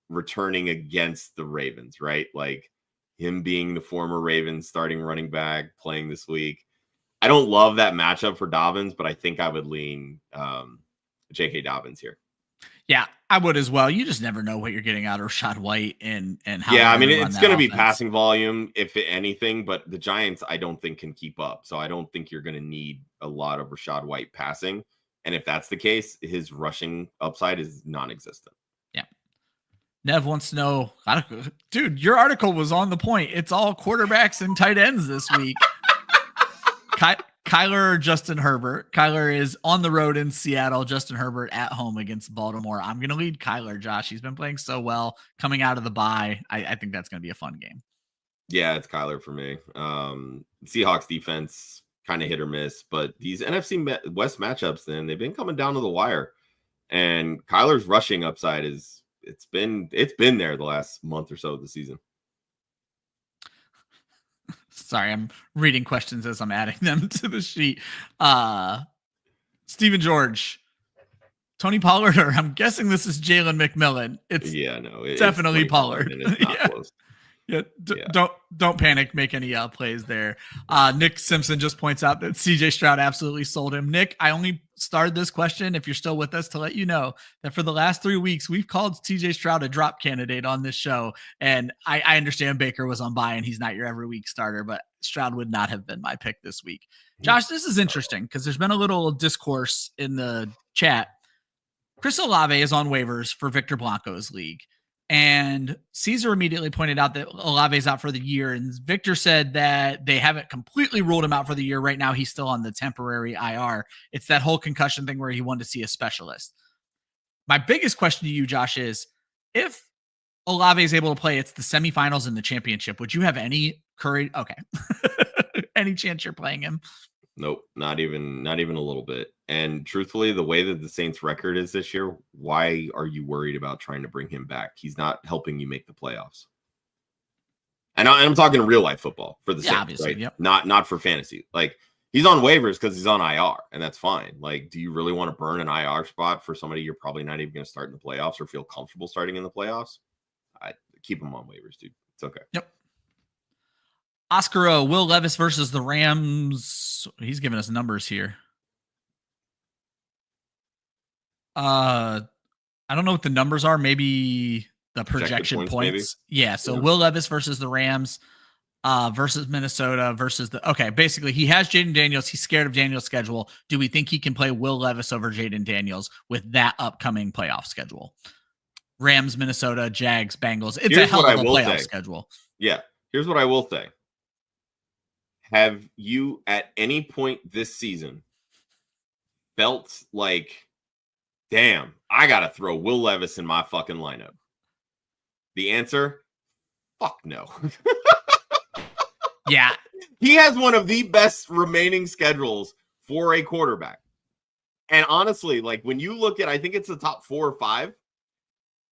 returning against the Ravens, right? Like him being the former Ravens starting running back playing this week. I don't love that matchup for Dobbins, but I think I would lean J.K. Dobbins here. Yeah, I would as well. You just never know what you're getting out of Rachaad White and how. Yeah, I mean, it's going to be passing volume, if anything, but the Giants, I don't think, can keep up. So I don't think you're going to need a lot of Rachaad White passing. And if that's the case, his rushing upside is non-existent. Yeah. Nev wants to know, dude, your article was on the point. It's all quarterbacks and tight ends this week. Kyler or Justin Herbert. Kyler is on the road in Seattle. Justin Herbert at home against Baltimore. I'm going to lead Kyler, Josh. He's been playing so well coming out of the bye. I think that's going to be a fun game. Yeah, it's Kyler for me. Seahawks defense, kind of hit or miss, but these NFC West matchups, then they've been coming down to the wire. And Kyler's rushing upside it's been there the last month or so of the season. Sorry, I'm reading questions as I'm adding them to the sheet. Stephen George, Tony Pollard, or I'm guessing this is Jalen McMillan. It's definitely Pollard. It's not close. Yeah, don't panic. Make any plays there. Nick Simpson just points out that CJ Stroud absolutely sold him. Nick, I only started this question, if you're still with us, to let you know that for the last 3 weeks, we've called CJ Stroud a drop candidate on this show. And I understand Baker was on bye and he's not your every week starter, but Stroud would not have been my pick this week. Josh, this is interesting because there's been a little discourse in the chat. Chris Olave is on waivers for Victor Blanco's league. And Caesar immediately pointed out that Olave's out for the year. And Victor said that they haven't completely ruled him out for the year. Right now, he's still on the temporary IR. It's that whole concussion thing where he wanted to see a specialist. My biggest question to you, Josh, is if Olave is able to play, it's the semifinals and the championship. Would you have any courage? Okay. Any chance you're playing him? Nope, not even a little bit. And truthfully, the way that the Saints record is this year, why are you worried about trying to bring him back? He's not helping you make the playoffs. And I'm talking real life football for the Saints, obviously, right? Yep. Not for fantasy. Like, he's on waivers because he's on IR, and that's fine. Like, do you really want to burn an IR spot for somebody you're probably not even going to start in the playoffs or feel comfortable starting in the playoffs? I keep him on waivers, dude. It's okay. Yep. Oscar O, Will Levis versus the Rams. He's giving us numbers here. I don't know what the numbers are. Maybe the projection points. Yeah. So yeah. Will Levis versus the Rams, versus Minnesota versus okay. Basically, he has Jaden Daniels. He's scared of Daniels' schedule. Do we think he can play Will Levis over Jaden Daniels with that upcoming playoff schedule? Rams, Minnesota, Jags, Bengals. It's a hell of a playoff schedule. Yeah. Here's what I will say. Have you at any point this season felt like, damn, I got to throw Will Levis in my fucking lineup? The answer, fuck no. Yeah. He has one of the best remaining schedules for a quarterback. And honestly, like when you look at, I think it's the top 4 or 5,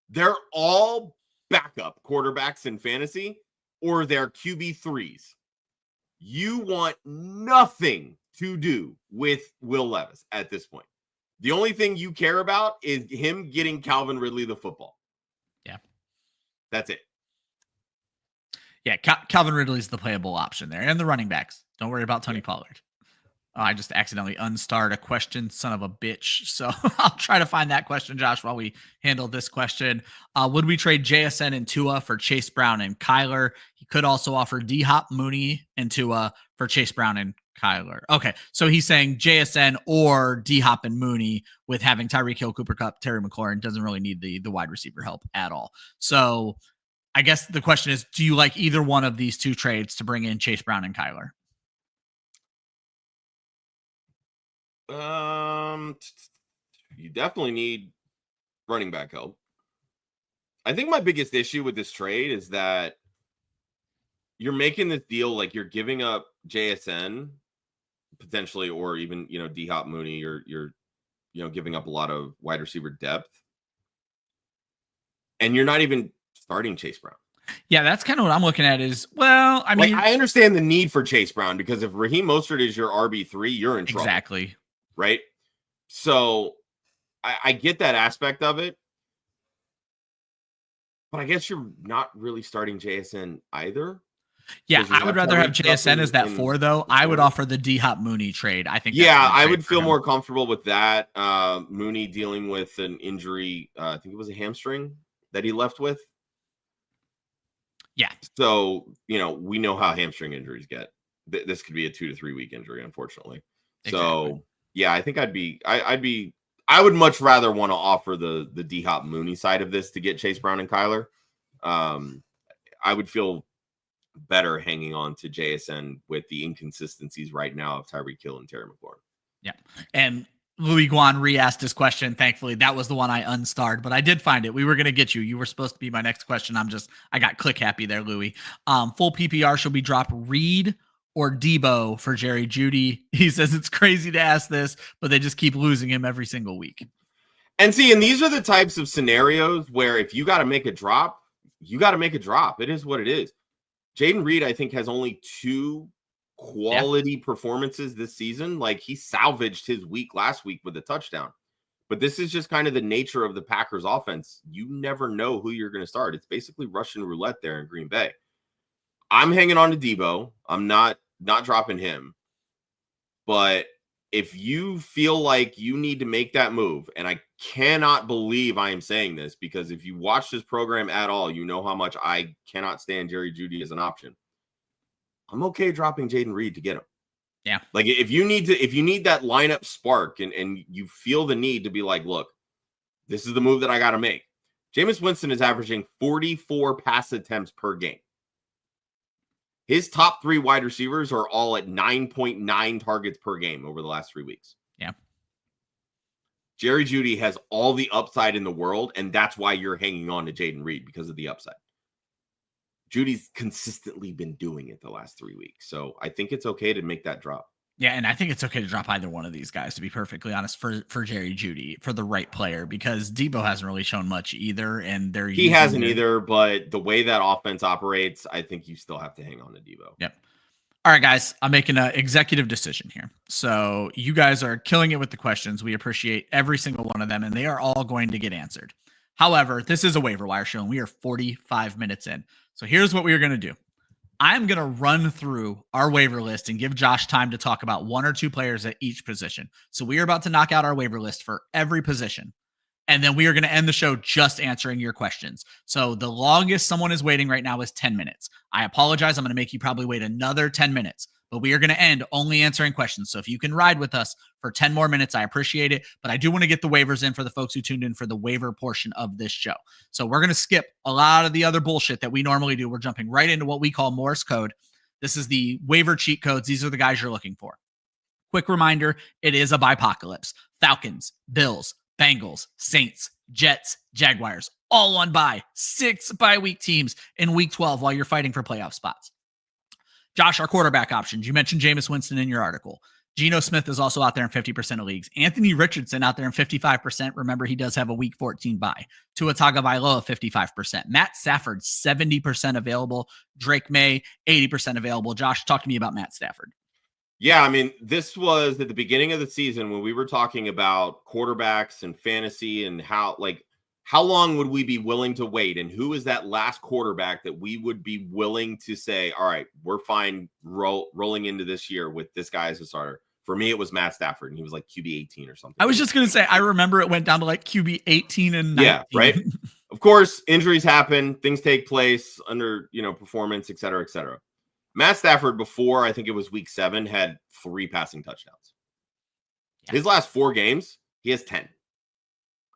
they're all backup quarterbacks in fantasy or they're QB3s. You want nothing to do with Will Levis at this point. The only thing you care about is him getting Calvin Ridley the football. Yeah. That's it. Yeah, Calvin Ridley's the playable option there. And the running backs. Don't worry about Tony Pollard. I just accidentally unstarred a question, son of a bitch. So I'll try to find that question, Josh, while we handle this question. Would we trade JSN and Tua for Chase Brown and Kyler? He could also offer D-Hop, Mooney, and Tua for Chase Brown and Kyler. Okay, so he's saying JSN or D-Hop and Mooney with having Tyreek Hill, Cooper Kupp, Terry McLaurin. Doesn't really need the wide receiver help at all. So I guess the question is, do you like either one of these two trades to bring in Chase Brown and Kyler? You definitely need running back help. I think my biggest issue with this trade is that you're making this deal like you're giving up JSN potentially, or even, D-Hop, Mooney, you're giving up a lot of wide receiver depth, and you're not even starting Chase Brown. Yeah, that's kind of what I'm looking at is, well, I mean, I understand the need for Chase Brown because if Raheem Mostert is your RB3, you're in trouble. Exactly. Right? So I get that aspect of it. But I guess you're not really starting JSN either. Yeah, I would rather have JSN as that 4, though. I would offer the D-Hop Mooney trade. I think. Yeah, I would feel more comfortable with that. Mooney dealing with an injury. I think it was a hamstring that he left with. Yeah. So, we know how hamstring injuries get. This could be a 2 to 3 week injury, unfortunately. Exactly. So, yeah, I think I would much rather want to offer the D-Hop Mooney side of this to get Chase Brown and Kyler. I would feel better hanging on to JSN with the inconsistencies right now of Tyreek Hill and Terry McLaurin. Yeah. And Louis Guan re-asked his question. Thankfully, that was the one I unstarred, but I did find it. We were going to get you. You were supposed to be my next question. I got click happy there, Louis. Full PPR, should we drop Reed or Debo for Jerry Jeudy? He says it's crazy to ask this, but they just keep losing him every single week. And these are the types of scenarios where if you got to make a drop, you got to make a drop. It is what it is. Jaden Reed, I think, has only 2 quality performances this season. Like, he salvaged his week last week with a touchdown. But this is just kind of the nature of the Packers offense. You never know who you're going to start. It's basically Russian roulette there in Green Bay. I'm hanging on to Debo. I'm not dropping him. But if you feel like you need to make that move, and I cannot believe I am saying this because if you watch this program at all, you know how much I cannot stand Jerry Jeudy as an option. I'm okay dropping Jaden Reed to get him. Yeah. Like if you need that lineup spark and you feel the need to be like, look, this is the move that I got to make. Jameis Winston is averaging 44 pass attempts per game. His top 3 wide receivers are all at 9.9 targets per game over the last 3 weeks. Yeah. Jerry Jeudy has all the upside in the world, and that's why you're hanging on to Jaden Reed, because of the upside. Judy's consistently been doing it the last 3 weeks. So I think it's okay to make that drop. Yeah, and I think it's okay to drop either one of these guys, to be perfectly honest, for Jerry Jeudy, for the right player, because Debo hasn't really shown much either, and he hasn't either, but the way that offense operates, I think you still have to hang on to Debo. Yep. All right, guys, I'm making an executive decision here. So you guys are killing it with the questions. We appreciate every single one of them, and they are all going to get answered. However, this is a waiver wire show, and we are 45 minutes in. So here's what we are going to do. I'm going to run through our waiver list and give Josh time to talk about one or two players at each position. So we are about to knock out our waiver list for every position. And then we are going to end the show just answering your questions. So the longest someone is waiting right now is 10 minutes. I apologize. I'm going to make you probably wait another 10 minutes, but we are going to end only answering questions. So if you can ride with us for 10 more minutes, I appreciate it. But I do want to get the waivers in for the folks who tuned in for the waiver portion of this show. So we're going to skip a lot of the other bullshit that we normally do. We're jumping right into what we call Morse code. This is the waiver cheat codes. These are the guys you're looking for. Quick reminder, it is a bipocalypse. Falcons, Bills, Bengals, Saints, Jets, Jaguars, all on bye. 6 bye-week teams in week 12 while you're fighting for playoff spots. Josh, our quarterback options. You mentioned Jameis Winston in your article. Geno Smith is also out there in 50% of leagues. Anthony Richardson out there in 55%. Remember, he does have a week 14 bye. Tua Tagovailoa, 55%. Matt Stafford, 70% available. Drake May, 80% available. Josh, talk to me about Matt Stafford. Yeah, I mean, this was at the beginning of the season when we were talking about quarterbacks and fantasy and how long would we be willing to wait, and who is that last quarterback that we would be willing to say, all right, we're fine rolling into this year with this guy as a starter. For me, it was Matt Stafford, and he was like QB 18 or something. I was just going to say, I remember it went down to like QB 18 and 19. Yeah, right? Of course, injuries happen. Things take place under, performance, et cetera, et cetera. Matt Stafford, before I think it was week 7, had 3 passing touchdowns. Yeah. His last 4 games, he has 10.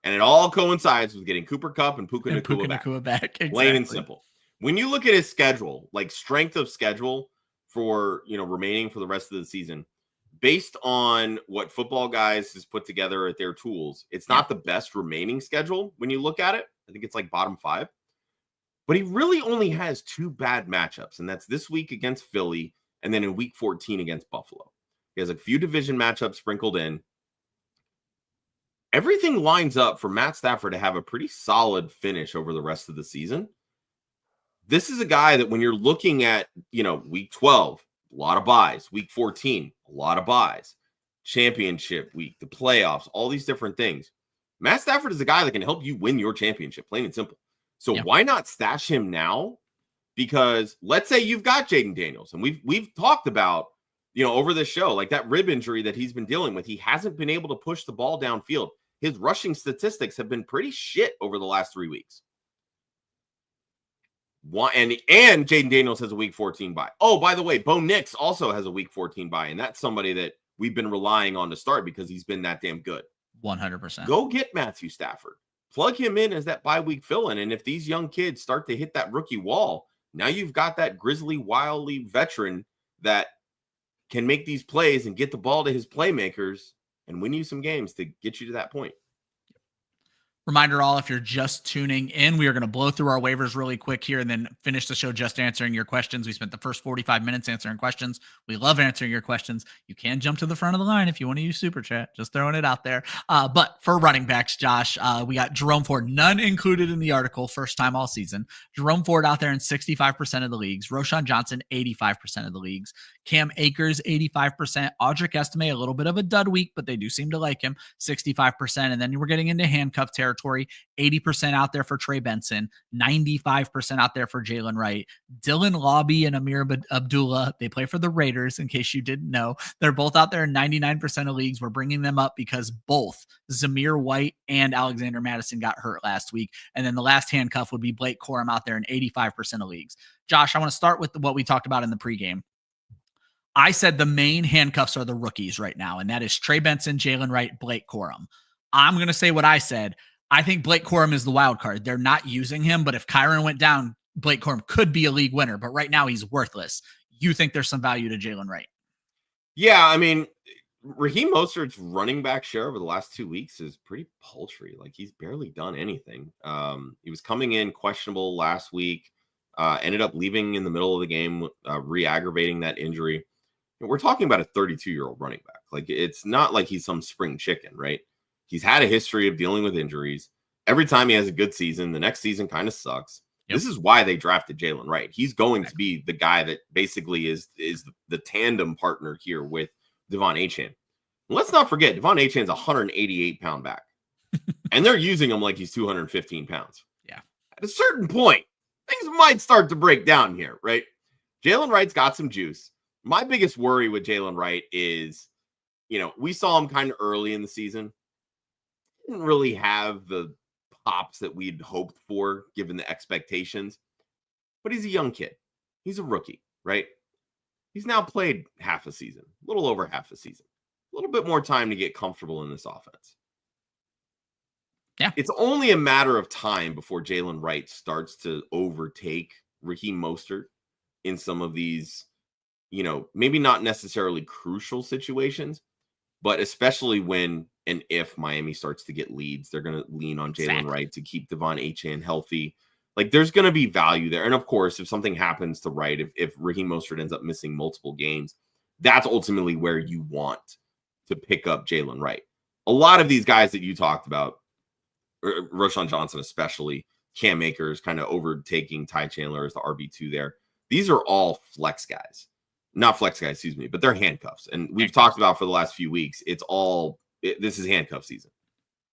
And it all coincides with getting Cooper Kupp and Puka Nacua back. Exactly. Plain and simple. When you look at his schedule, like strength of schedule for, remaining for the rest of the season, based on what Football Guys has put together at their tools, it's not the best remaining schedule when you look at it. I think it's like bottom 5. But he really only has 2 bad matchups, and that's this week against Philly and then in week 14 against Buffalo. He has a few division matchups sprinkled in. Everything lines up for Matt Stafford to have a pretty solid finish over the rest of the season. This is a guy that when you're looking at, week 12, a lot of buys. Week 14, a lot of buys. Championship week, the playoffs, all these different things. Matt Stafford is a guy that can help you win your championship, plain and simple. So why not stash him now? Because let's say you've got Jaden Daniels, and we've talked about, over this show, like that rib injury that he's been dealing with. He hasn't been able to push the ball downfield. His rushing statistics have been pretty shit over the last 3 weeks. And Jaden Daniels has a week 14 bye. Oh, by the way, Bo Nix also has a week 14 bye, and that's somebody that we've been relying on to start because he's been that damn good. 100%. Go get Matthew Stafford. Plug him in as that bye week fill-in, and if these young kids start to hit that rookie wall, now you've got that grizzly, wily veteran that can make these plays and get the ball to his playmakers and win you some games to get you to that point. Reminder all, if you're just tuning in, we are going to blow through our waivers really quick here and then finish the show just answering your questions. We spent the first 45 minutes answering questions. We love answering your questions. You can jump to the front of the line if you want to use Super Chat. Just throwing it out there. But for running backs, Josh, we got Jerome Ford, none included in the article, first time all season. Jerome Ford out there in 65% of the leagues. Roshan Johnson, 85% of the leagues. Cam Akers, 85%. Audric Estime, a little bit of a dud week, but they do seem to like him, 65%. And then we're getting into handcuff territory. 80% out there for Trey Benson, 95% out there for Jalen Wright, Dylan Lobby and Amir Abdullah. They play for the Raiders, in case you didn't know. They're both out there in 99% of leagues. We're bringing them up because both Zamir White and Alexander Madison got hurt last week. And then the last handcuff would be Blake Corum out there in 85% of leagues. Josh, I want to start with what we talked about in the pregame. I said the main handcuffs are the rookies right now, and that is Trey Benson, Jalen Wright, Blake Corum. I'm going to say what I said. I think Blake Corum is the wild card. They're not using him, but if Kyron went down, Blake Corum could be a league winner, but right now he's worthless. You think there's some value to Jalen Wright? Yeah, I mean, Raheem Mostert's running back share over the last 2 weeks is pretty paltry. Like, he's barely done anything. He was coming in questionable last week, ended up leaving in the middle of the game, re-aggravating that injury. And we're talking about a 32-year-old running back. Like, it's not like he's some spring chicken, right? He's had a history of dealing with injuries. Every time he has a good season, the next season kind of sucks. Yep. This is why they drafted Jalen Wright. He's going to be the guy that basically is the tandem partner here with Devon Achane. Let's not forget, Devon Achane's a 188-pound back. And they're using him like he's 215 pounds. Yeah. At a certain point, things might start to break down here, right? Jalen Wright's got some juice. My biggest worry with Jalen Wright is, we saw him kind of early in the season. Didn't really have the pops that we'd hoped for, given the expectations. But he's a young kid. He's a rookie, right? He's now played half a season, a little over half a season. A little bit more time to get comfortable in this offense. Yeah. It's only a matter of time before Jalen Wright starts to overtake Raheem Mostert in some of these, maybe not necessarily crucial situations, but especially when and if Miami starts to get leads, they're going to lean on Jalen Wright to keep Devon Achane healthy. Like, there's going to be value there. And of course, if something happens to Wright, if Raheem Mostert ends up missing multiple games, that's ultimately where you want to pick up Jalen Wright. A lot of these guys that you talked about, Roschon Johnson especially, Cam Akers kind of overtaking Ty Chandler as the RB2 there. These are all flex guys. Not flex guys, excuse me, but they're handcuffs. And we've talked about for the last few weeks, this is handcuff season.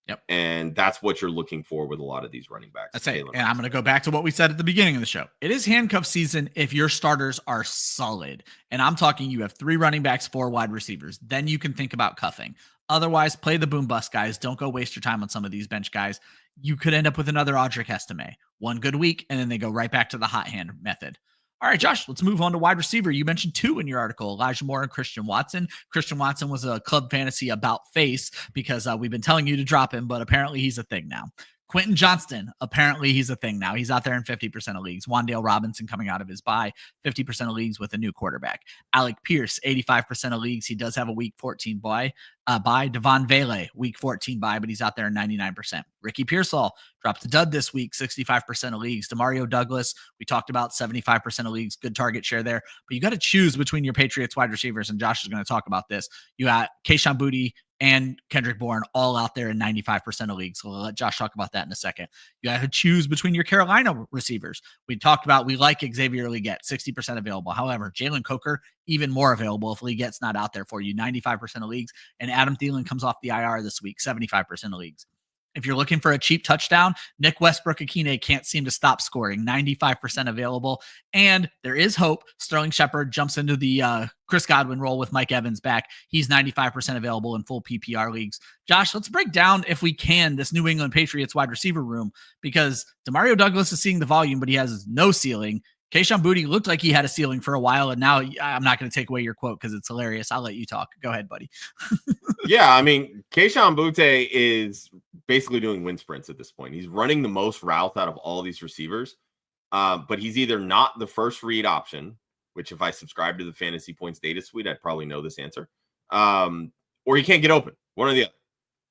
Yep. And that's what you're looking for with a lot of these running backs. That's it. And I'm going to go back to what we said at the beginning of the show. It is handcuff season if your starters are solid. And I'm talking you have 3 running backs, 4 wide receivers. Then you can think about cuffing. Otherwise, play the boom bust guys. Don't go waste your time on some of these bench guys. You could end up with another Audric Estime. One good week, and then they go right back to the hot hand method. All right, Josh, let's move on to wide receiver. You mentioned 2 in your article, Elijah Moore and Christian Watson. Christian Watson was a club fantasy about face because we've been telling you to drop him, but apparently he's a thing now. Quentin Johnston, apparently he's a thing now. He's out there in 50% of leagues. Wandale Robinson coming out of his bye, 50% of leagues with a new quarterback. Alec Pierce, 85% of leagues. He does have a week 14 bye. Devon Vele, week 14 bye, but he's out there in 99%. Ricky Pearsall dropped a dud this week, 65% of leagues. Demario Douglas, we talked about 75% of leagues, good target share there. But you got to choose between your Patriots wide receivers, and Josh is going to talk about this. You got Kayshon Boutte and Kendrick Bourne all out there in 95% of leagues. So we'll let Josh talk about that in a second. You got to choose between your Carolina receivers. We talked about we like Xavier Legette, 60% available. However, Jalen Coker, even more available if Legette's not out there for you, 95% of leagues. And Adam Thielen comes off the IR this week, 75% of leagues. If you're looking for a cheap touchdown, Nick Westbrook-Akine can't seem to stop scoring, 95% available. And there is hope. Sterling Shepard jumps into the Chris Godwin role with Mike Evans back. He's 95% available in full PPR leagues. Josh, let's break down, if we can, this New England Patriots wide receiver room, because Demario Douglas is seeing the volume, but he has no ceiling. Kayshon Boutte looked like he had a ceiling for a while, and now I'm not going to take away your quote because it's hilarious. I'll let you talk. Go ahead, buddy. Yeah, I mean, Kayshon Boutte is basically doing wind sprints at this point. He's running the most routes out of all of these receivers, but he's either not the first read option, which if I subscribe to the Fantasy Points data suite, I'd probably know this answer, or he can't get open, one or the other.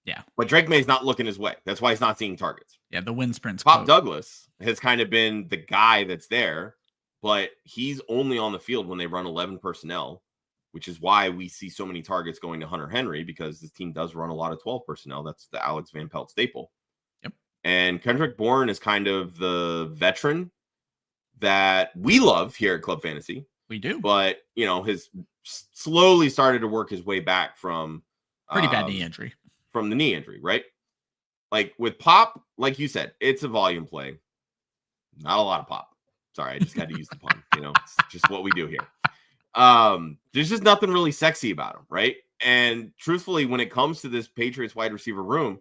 Yeah. But Drake May's not looking his way. That's why he's not seeing targets. Yeah, the wind sprints. Pop Douglas has kind of been the guy that's there, but he's only on the field when they run 11 personnel, which is why we see so many targets going to Hunter Henry, because this team does run a lot of 12 personnel. That's the Alex Van Pelt staple. Yep. And Kendrick Bourne is kind of the veteran that we love here at Club Fantasy. We do. But, has slowly started to work his way back from pretty bad knee injury. From the knee injury, right? Like with Pop, like you said, it's a volume play. Not a lot of pop. Sorry, I just had to use the pun. It's just what we do here. There's just nothing really sexy about him, right? And truthfully, when it comes to this Patriots wide receiver room,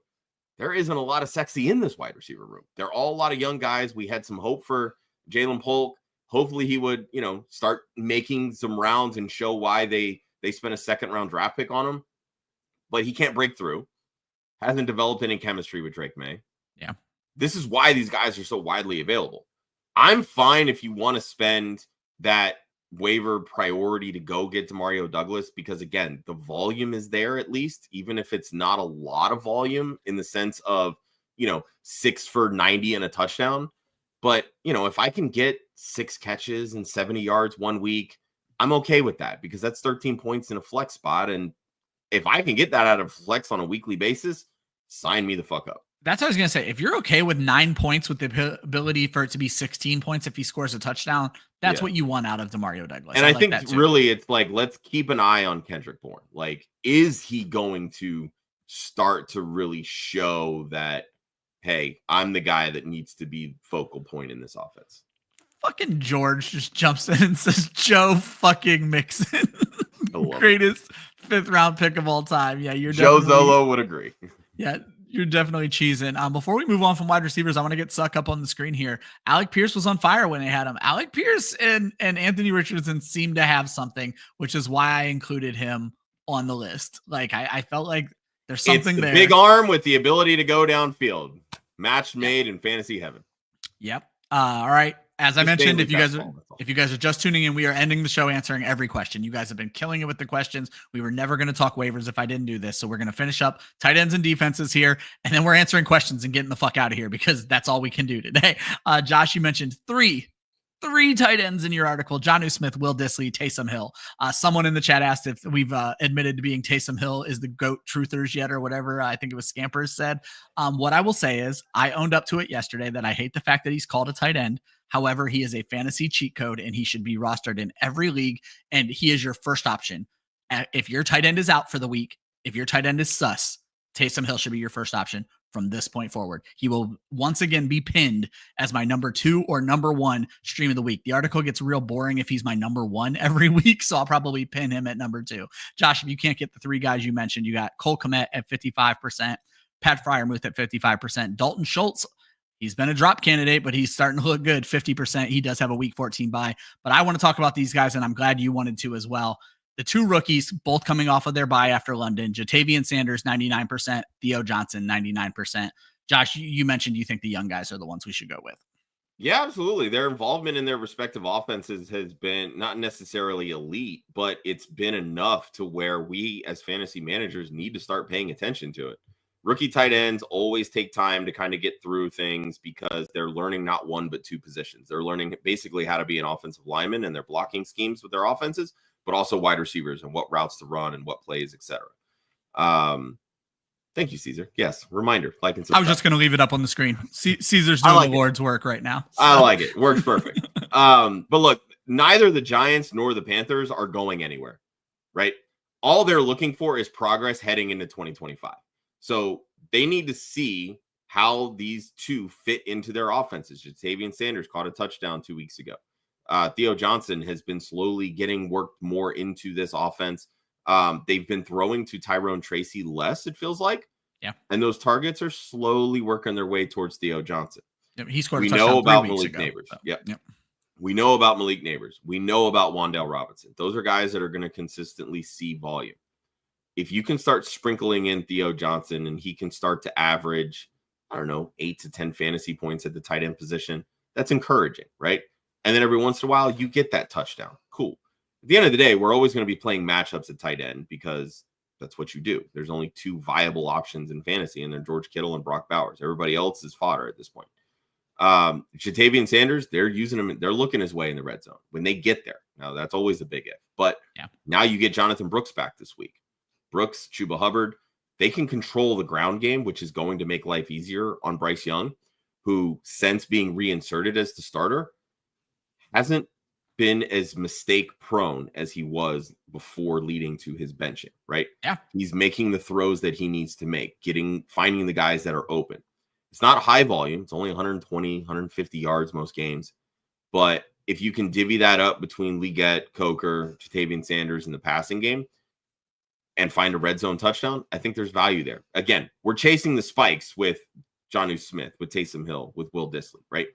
there isn't a lot of sexy in this wide receiver room. They're all a lot of young guys. We had some hope for Jalen Polk. Hopefully he would, start making some rounds and show why they spent a second-round draft pick on him. But he can't break through. Hasn't developed any chemistry with Drake May. Yeah. This is why these guys are so widely available. I'm fine if you want to spend that waiver priority to go get Demario Douglas because, again, the volume is there at least, even if it's not a lot of volume in the sense of, 6 for 90 and a touchdown. But, if I can get 6 catches and 70 yards 1 week, I'm okay with that because that's 13 points in a flex spot. And if I can get that out of flex on a weekly basis, sign me the fuck up. That's what I was going to say. If you're okay with 9 points with the ability for it to be 16 points if he scores a touchdown, that's what you want out of Demario Douglas. And I think really it's like, let's keep an eye on Kendrick Bourne. Like, is he going to start to really show that, hey, I'm the guy that needs to be focal point in this offense? Fucking George just jumps in and says, Joe fucking Mixon. Greatest 5th round pick of all time. Yeah, you're Joe Zolo would agree. Yeah, you're definitely cheesing. Before we move on from wide receivers, I want to get Suck up on the screen here. Alec Pierce was on fire when they had him. Alec Pierce and Anthony Richardson seem to have something, which is why I included him on the list. Like, I felt like there's something there. Big arm with the ability to go downfield. Match made in fantasy heaven. Yep. All right. As I mentioned, if you guys are just tuning in, we are ending the show answering every question. You guys have been killing it with the questions. We were never going to talk waivers if I didn't do this. So we're going to finish up tight ends and defenses here, and then we're answering questions and getting the fuck out of here because that's all we can do today. Josh, you mentioned three tight ends in your article: Jonnu Smith, Will Dissly, Taysom Hill. Someone in the chat asked if we've admitted to being Taysom Hill is the GOAT truthers yet or whatever. I think it was Scampers said. What I will say is I owned up to it yesterday that I hate the fact that he's called a tight end. However, he is a fantasy cheat code and he should be rostered in every league. And he is your first option. If your tight end is out for the week, if your tight end is sus, Taysom Hill should be your first option from this point forward. He will once again be pinned as my number 2 or number 1 stream of the week. The article gets real boring if he's my number 1 every week, so I'll probably pin him at number 2. Josh, if you can't get the 3 guys you mentioned, you got Cole Kmet at 55%, Pat Freiermuth at 55%, Dalton Schultz. He's been a drop candidate, but he's starting to look good, 50%. He does have a week 14 bye. But I want to talk about these guys, and I'm glad you wanted to as well. The 2 rookies, both coming off of their bye after London. Jatavian Sanders, 99%. Theo Johnson, 99%. Josh, you mentioned you think the young guys are the ones we should go with. Yeah, absolutely. Their involvement in their respective offenses has been not necessarily elite, but it's been enough to where we as fantasy managers need to start paying attention to it. Rookie tight ends always take time to kind of get through things because they're learning not 1 but 2 positions. They're learning basically how to be an offensive lineman and their blocking schemes with their offenses, but also wide receivers and what routes to run and what plays, etc. Thank you, Caesar. Yes, reminder, like and subscribe. I was just going to leave it up on the screen. Caesar's doing the Lord's work right now. So. I like it. Works perfect. But look, neither the Giants nor the Panthers are going anywhere, right? All they're looking for is progress heading into 2025. So they need to see how these 2 fit into their offenses. Jatavian Sanders caught a touchdown 2 weeks ago. Theo Johnson has been slowly getting worked more into this offense. They've been throwing to Tyrone Tracy less, it feels like. Yeah. And those targets are slowly working their way towards Theo Johnson. Yep, he scored a touchdown. We know about Malik Neighbors. So. Yep. We know about Malik Neighbors. We know about Wan'Dale Robinson. Those are guys that are going to consistently see volume. If you can start sprinkling in Theo Johnson and he can start to average, 8 to 10 fantasy points at the tight end position, that's encouraging, right? And then every once in a while, you get that touchdown. Cool. At the end of the day, we're always going to be playing matchups at tight end because that's what you do. There's only 2 viable options in fantasy, and they're George Kittle and Brock Bowers. Everybody else is fodder at this point. Jatavian Sanders, they're using him. They're looking his way in the red zone when they get there. Now, that's always a big if. But now you get Jonathan Brooks back this week. Brooks, Chuba Hubbard, they can control the ground game, which is going to make life easier on Bryce Young, who, since being reinserted as the starter, hasn't been as mistake prone as he was before leading to his benching, right? Yeah. He's making the throws that he needs to make, finding the guys that are open. It's not high volume. It's only 120, 150 yards most games. But if you can divvy that up between Leggett, Coker, Jatavian Sanders in the passing game, and find a red zone touchdown, I think there's value there. Again, we're chasing the spikes with Jonnu Smith, with Taysom Hill, with Will Dissly, right?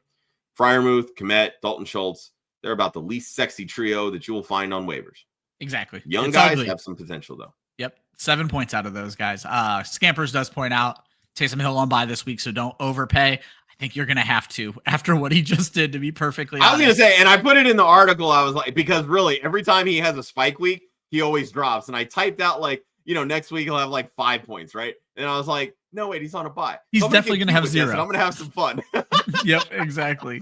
Freiermuth, Kmet, Dalton Schultz, they're about the least sexy trio that you will find on waivers. Exactly. Young guys have some potential, though. Yep. 7 points out of those guys. Scampers does point out Taysom Hill on bye this week, so don't overpay. I think you're going to have to after what he just did, to be perfectly honest. honest. I was going to say, and I put it in the article, I was like, because really every time he has a spike week, he always drops. And I typed out like, next week he'll have like 5 points, right? And I was like, no, wait, he's on a bye. He's definitely going to have 0. I'm going to have some fun. Yep, exactly.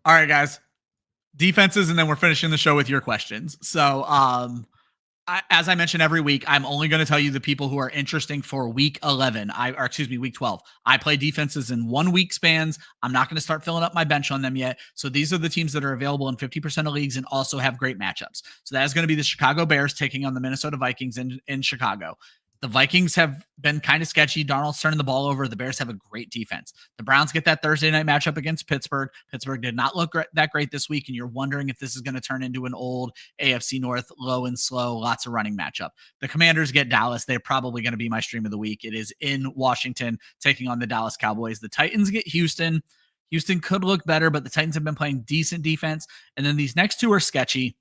All right, guys. Defenses, and then we're finishing the show with your questions. So, as I mentioned every week, I'm only going to tell you the people who are interesting for week 11. Week 12. I play defenses in 1 week spans. I'm not going to start filling up my bench on them yet. So these are the teams that are available in 50% of leagues and also have great matchups. So that is going to be the Chicago Bears taking on the Minnesota Vikings in Chicago. The Vikings have been kind of sketchy. Darnold's turning the ball over. The Bears have a great defense. The Browns get that Thursday night matchup against Pittsburgh. Pittsburgh did not look that great this week, and you're wondering if this is going to turn into an old AFC North low and slow, lots of running matchup. The Commanders get Dallas. They're probably going to be my stream of the week. It is in Washington taking on the Dallas Cowboys. The Titans get Houston. Houston could look better, but the Titans have been playing decent defense. And then these next two are sketchy.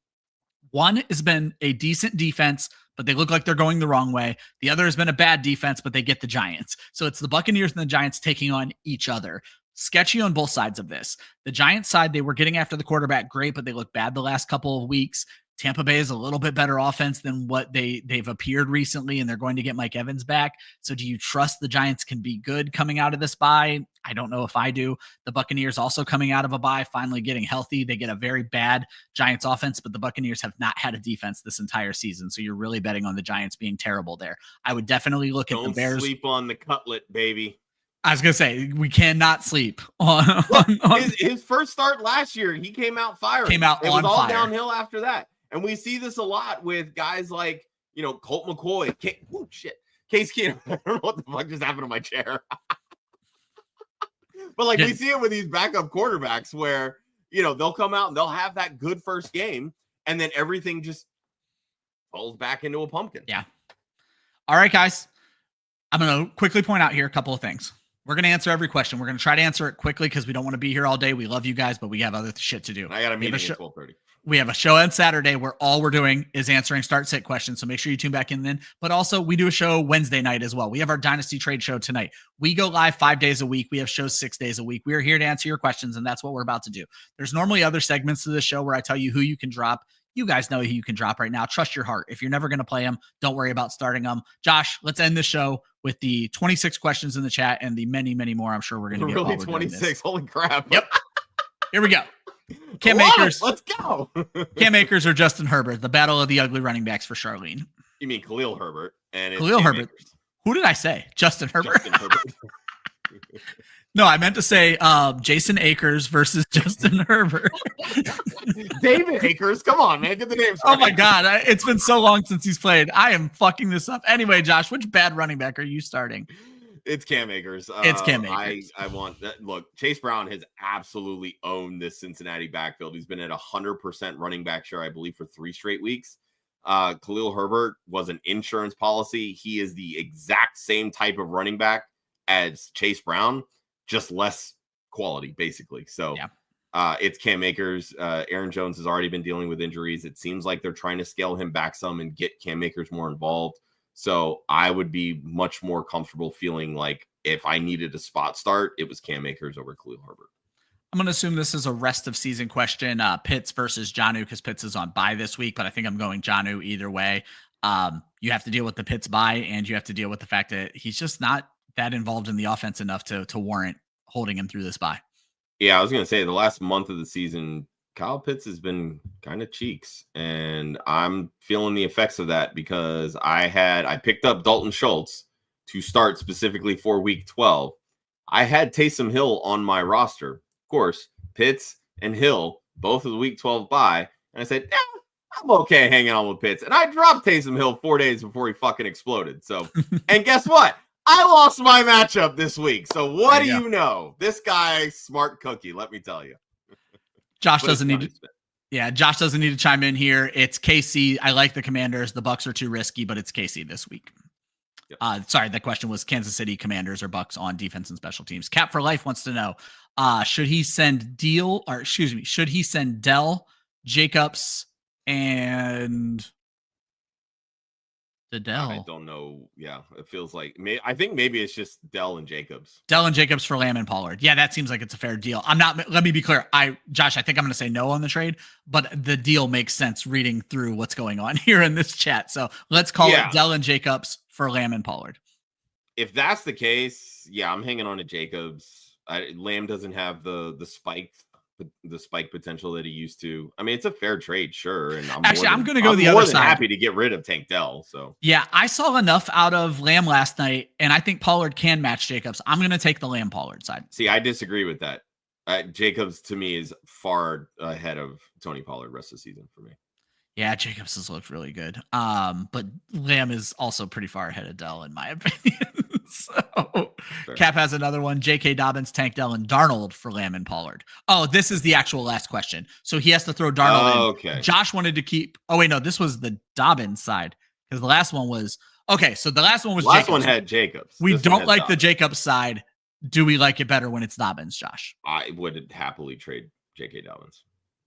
One has been a decent defense, but they look like they're going the wrong way. The other has been a bad defense, but they get the Giants. So it's the Buccaneers and the Giants taking on each other. Sketchy on both sides of this. The Giants side, they were getting after the quarterback great, but they look bad the last couple of weeks. Tampa Bay is a little bit better offense than what they've appeared recently, and they're going to get Mike Evans back. So do you trust the Giants can be good coming out of this bye? I don't know if I do. The Buccaneers also coming out of a bye, finally getting healthy. They get a very bad Giants offense, but the Buccaneers have not had a defense this entire season. So you're really betting on the Giants being terrible there. I would definitely look at the Bears. Don't sleep on the cutlet, baby. I was going to say, we cannot sleep on his first start last year. He came out firing. It was all fire. Downhill after that. And we see this a lot with guys like, Colt McCoy. Case Keenum. I don't know what the fuck just happened to my chair. But we see it with these backup quarterbacks where, they'll come out and they'll have that good first game, and then everything just falls back into a pumpkin. Yeah. All right, guys. I'm going to quickly point out here a couple of things. We're going to answer every question. We're going to try to answer it quickly because we don't want to be here all day. We love you guys, but we have other shit to do. I got a meeting at 12:30. We have a show on Saturday where all we're doing is answering start-sit questions. So make sure you tune back in then. But also, we do a show Wednesday night as well. We have our Dynasty Trade show tonight. We go live 5 days a week. We have shows 6 days a week. We are here to answer your questions, and that's what we're about to do. There's normally other segments to the show where I tell you who you can drop. You guys know who you can drop right now. Trust your heart. If you're never going to play them, don't worry about starting them. Josh, let's end the show with the 26 questions in the chat and the many, many more I'm sure we're going to get. Really 26? Holy crap. Yep. Here we go. Cam Akers. Let's go. Cam Akers or Justin Herbert, the battle of the ugly running backs for Charlene. You mean Khalil Herbert? And it's Khalil Cam Herbert. Akers. Who did I say? Justin Herbert. Justin Herbert. No, I meant to say Jason Akers versus Justin Herbert. David Akers. Come on, man. Get the names right. Oh, my right. God. It's been so long since he's played. I am fucking this up. Anyway, Josh, which bad running back are you starting? It's Cam Akers. It's Cam Akers. I want that. Look, Chase Brown has absolutely owned this Cincinnati backfield. He's been at 100% running back share, I believe, for 3 straight weeks. Khalil Herbert was an insurance policy. He is the exact same type of running back as Chase Brown, just less quality, basically. So it's Cam Akers. Aaron Jones has already been dealing with injuries. It seems like they're trying to scale him back some and get Cam Akers more involved. So I would be much more comfortable feeling like if I needed a spot start, it was Cam Akers over Khalil Herbert. I'm going to assume this is a rest of season question. Pitts versus Jonnu, because Pitts is on bye this week, but I think I'm going Jonnu either way. You have to deal with the Pitts bye, and you have to deal with the fact that he's just not that involved in the offense enough to warrant holding him through this bye. Yeah, I was going to say the last month of the season, Kyle Pitts has been kind of cheeks, and I'm feeling the effects of that because I picked up Dalton Schultz to start specifically for week 12. I had Taysom Hill on my roster. Of course, Pitts and Hill, both of the week 12 bye, and I said, I'm okay hanging on with Pitts. And I dropped Taysom Hill 4 days before he fucking exploded. So, and guess what? I lost my matchup this week. So what do you know? This guy, smart cookie, let me tell you. Josh doesn't need to. Yeah, Josh doesn't need to chime in here. It's KC. I like the Commanders. The Bucks are too risky, but it's KC this week. Yep. Sorry, that question was Kansas City Commanders or Bucks on defense and special teams. Cap for Life wants to know, should he send Dell, Jacobs, and to Dell. I don't know. Yeah, it feels like I think maybe it's just Dell and Jacobs. Dell and Jacobs for Lamb and Pollard. Yeah, that seems like it's a fair deal. Let me be clear. Josh, I think I'm going to say no on the trade, but the deal makes sense reading through what's going on here in this chat. So let's call it Dell and Jacobs for Lamb and Pollard. If that's the case, yeah, I'm hanging on to Jacobs. Lamb doesn't have the spike potential that he used to. I mean, it's a fair trade, sure. And I'm going to go the other side. Happy to get rid of Tank Dell. So yeah, I saw enough out of Lamb last night, and I think Pollard can match Jacobs. I'm going to take the Lamb Pollard side. See, I disagree with that. Jacobs to me is far ahead of Tony Pollard rest of the season for me. Yeah, Jacobs has looked really good. But Lamb is also pretty far ahead of Dell, in my opinion. So fair. Cap has another one. J.K. Dobbins, Tank Dell, and Darnold for Lamb and Pollard. Oh, this is the actual last question. So he has to throw Darnold in. Okay. Josh wanted to keep. Oh, wait, no, this was the Dobbins side because the last one was. Okay, so the last one was Jacobs. Jacobs. One had Jacobs. We don't like the Jacobs side. Do we like it better when it's Dobbins, Josh? I would happily trade J.K. Dobbins.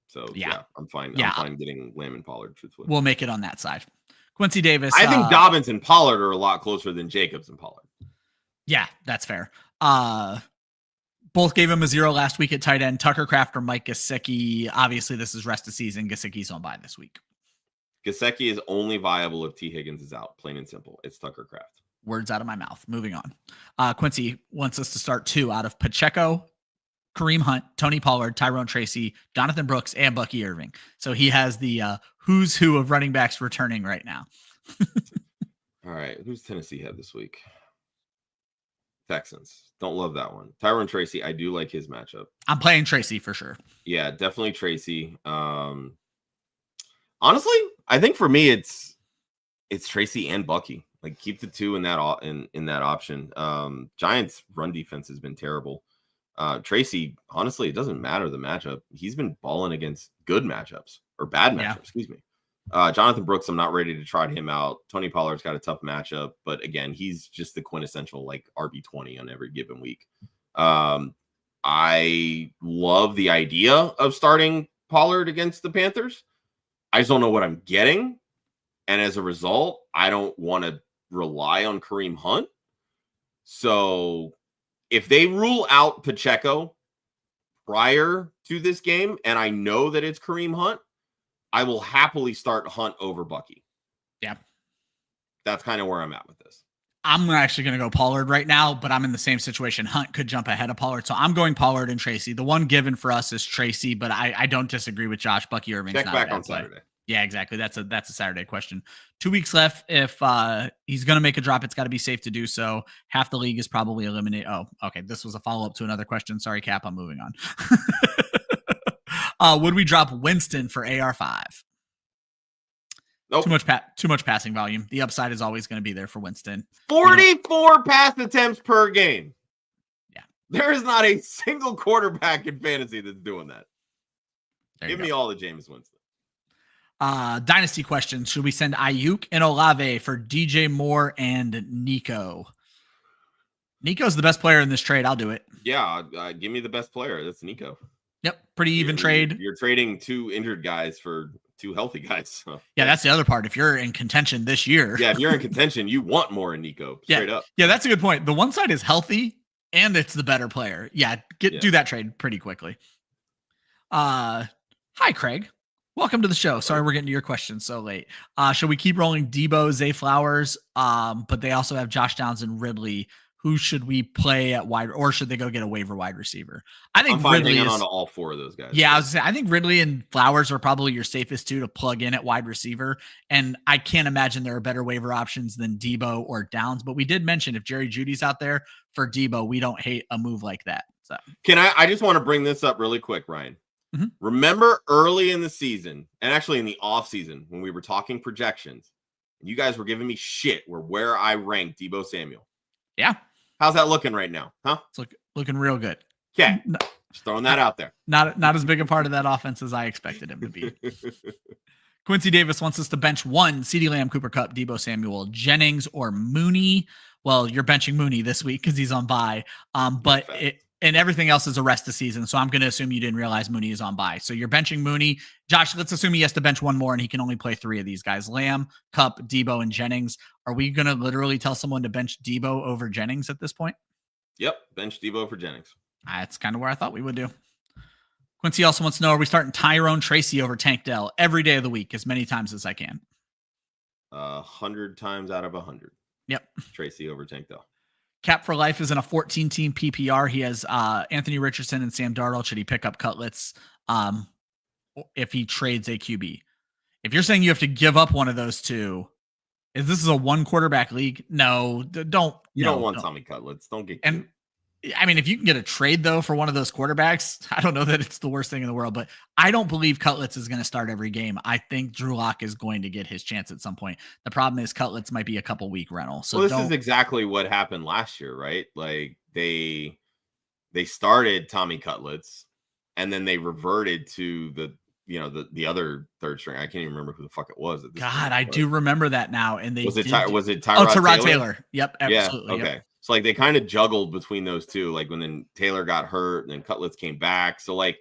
So yeah, I'm fine. Yeah. I'm fine getting Lamb and Pollard, truthfully. We'll make it on that side. Quincy Davis. I think Dobbins and Pollard are a lot closer than Jacobs and Pollard. Yeah, that's fair. Both gave him a 0 last week at tight end. Tucker Kraft or Mike Gesicki. Obviously, this is rest of season. Gesicki's on bye this week. Gesicki is only viable if T. Higgins is out. Plain and simple. It's Tucker Kraft. Words out of my mouth. Moving on. Quincy wants us to start 2 out of Pacheco, Kareem Hunt, Tony Pollard, Tyrone Tracy, Jonathan Brooks, and Bucky Irving. So he has the who's who of running backs returning right now. All right. Who's Tennessee had this week? Texans. Don't love that one. Tyrone Tracy, I do like his matchup. I'm playing Tracy for sure. Yeah, definitely Tracy. Honestly, I think for me it's Tracy and Bucky. Like keep the 2 in that option. Giants run defense has been terrible. Tracy, honestly, it doesn't matter the matchup. He's been balling against good matchups or bad matchups, excuse me. Jonathan Brooks, I'm not ready to trot him out. Tony Pollard's got a tough matchup, but again, he's just the quintessential like RB20 on every given week. I love the idea of starting Pollard against the Panthers. I just don't know what I'm getting. And as a result, I don't want to rely on Kareem Hunt. So if they rule out Pacheco prior to this game, and I know that it's Kareem Hunt, I will happily start Hunt over Bucky. Yeah. That's kind of where I'm at with this. I'm actually going to go Pollard right now, but I'm in the same situation. Hunt could jump ahead of Pollard. So I'm going Pollard and Tracy. The one given for us is Tracy, but I don't disagree with Josh. Bucky Irving's check not back on play. Saturday. Yeah, exactly. That's a Saturday question. 2 weeks left. If he's going to make a drop, it's got to be safe to do so. Half the league is probably eliminated. Oh, okay. This was a follow-up to another question. Sorry, Cap. I'm moving on. Would we drop Winston for AR5? Nope. Too much passing volume. The upside is always going to be there for Winston. 44 pass attempts per game. Yeah. There is not a single quarterback in fantasy that's doing that. Give me all the Jameis Winston. Dynasty question. Should we send Ayuk and Olave for DJ Moore and Nico? Nico's the best player in this trade. I'll do it. Yeah. Give me the best player. That's Nico. Yep. Pretty even trade. You're trading 2 injured guys for 2 healthy guys. So. Yeah, that's the other part. If you're in contention this year. Yeah, if you're in contention, you want more in Nico. Straight up. Yeah, that's a good point. The one side is healthy and it's the better player. Yeah, do that trade pretty quickly. Hi, Craig. Welcome to the show. Sorry we're getting to your questions so late. Should we keep rolling Debo, Zay Flowers? But they also have Josh Downs and Ridley. Who should we play at wide, or should they go get a waiver wide receiver? I think Ridley is on to all 4 of those guys. Yeah, I think Ridley and Flowers are probably your safest 2 to plug in at wide receiver. And I can't imagine there are better waiver options than Debo or Downs. But we did mention if Jerry Jeudy's out there for Debo, we don't hate a move like that. So I just want to bring this up really quick, Ryan. Mm-hmm. Remember early in the season, and actually in the off season, when we were talking projections, you guys were giving me shit where I ranked Debo Samuel. Yeah. How's that looking right now? Huh? It's looking real good. Okay. Just throwing that out there. Not as big a part of that offense as I expected him to be. Quincy Davis wants us to bench 1 CeeDee Lamb, Cooper Kupp, Debo Samuel, Jennings, or Mooney. Well, you're benching Mooney this week because he's on bye. But and everything else is the rest of the season. So I'm going to assume you didn't realize Mooney is on bye. So you're benching Mooney. Josh, let's assume he has to bench one more and he can only play 3 of these guys: Lamb, Kupp, Debo, and Jennings. Are we going to literally tell someone to bench Debo over Jennings at this point? Yep. Bench Debo for Jennings. That's kind of where I thought we would do. Quincy also wants to know, are we starting Tyrone Tracy over Tank Dell every day of the week, as many times as I can? 100 times out of 100. Yep. Tracy over Tank Dell. Cap for Life is in a 14-team PPR. He has Anthony Richardson and Sam Darnold. Should he pick up Cutlets if he trades a QB? If you're saying you have to give up one of those two, if this is a 1-quarterback league, no, don't. You don't want Tommy Cutlets. Don't get cute. And I mean, if you can get a trade, though, for one of those quarterbacks, I don't know that it's the worst thing in the world, but I don't believe Cutlets is going to start every game. I think Drew Lock is going to get his chance at some point. The problem is Cutlets might be a couple week rental. So this is exactly what happened last year, right? Like they started Tommy Cutlets and then they reverted to the other third string. I can't even remember who the fuck it was. God, I do remember that now. And they was it Tyrod Taylor? Yep, absolutely. Yeah, okay. Yep. So like they kind of juggled between those two, like when then Taylor got hurt and then Cutlets came back. So like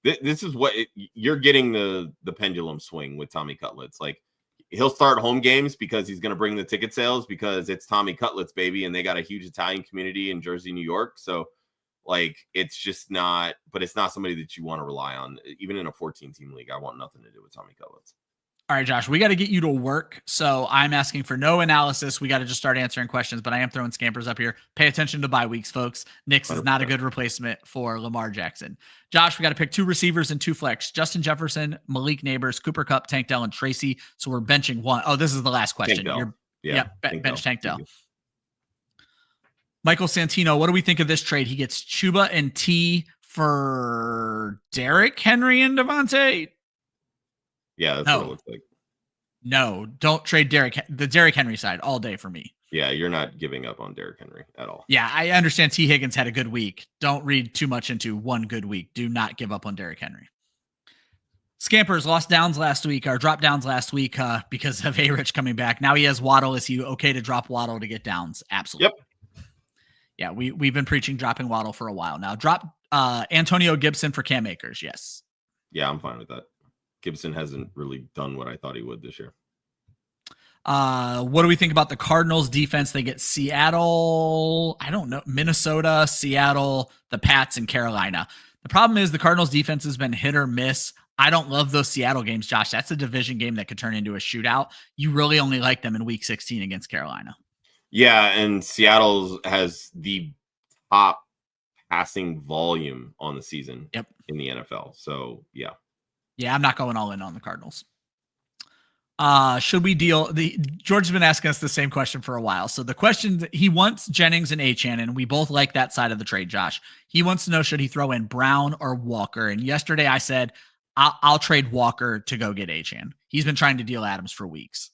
this is what you're getting the pendulum swing with Tommy Cutlets. Like he'll start home games because he's going to bring the ticket sales because it's Tommy Cutlets, baby, and they got a huge Italian community in Jersey, New York. So like it's just not, but it's not somebody that you want to rely on. Even in a 14-team league, I want nothing to do with Tommy Cutlets. All right, Josh, we got to get you to work. So I'm asking for no analysis. We got to just start answering questions, but I am throwing scampers up here. Pay attention to bye weeks, folks. Nix is not a good replacement for Lamar Jackson. Josh, we got to pick 2 receivers and 2 flex: Justin Jefferson, Malik Neighbors, Cooper Kupp, Tank Dell, and Tracy. So we're benching one. Oh, this is the last question. Bench Tank Dell. Michael Santino, what do we think of this trade? He gets Chuba and T for Derrick Henry and Devontae. Yeah, that's what it looks like. No, don't trade the Derrick Henry side all day for me. Yeah, you're not giving up on Derrick Henry at all. Yeah, I understand T. Higgins had a good week. Don't read too much into one good week. Do not give up on Derrick Henry. Scampers lost downs last week, or dropped downs last week because of A-Rich coming back. Now he has Waddle. Is he okay to drop Waddle to get downs? Absolutely. Yep. Yeah, we've been preaching dropping Waddle for a while now. Drop Antonio Gibson for Cam Akers. Yes. Yeah, I'm fine with that. Gibson hasn't really done what I thought he would this year. What do we think about the Cardinals defense? They get Seattle, I don't know, Minnesota, Seattle, the Pats, and Carolina. The problem is the Cardinals defense has been hit or miss. I don't love those Seattle games, Josh. That's a division game that could turn into a shootout. You really only like them in week 16 against Carolina. Yeah, and Seattle has the top passing volume on the season in the NFL. So, yeah. Yeah, I'm not going all in on the Cardinals. Should we deal? George has been asking us the same question for a while. So the question, he wants Jennings and Achane, and we both like that side of the trade, Josh. He wants to know, should he throw in Brown or Walker? And yesterday I said, I'll trade Walker to go get Achane. He's been trying to deal Adams for weeks.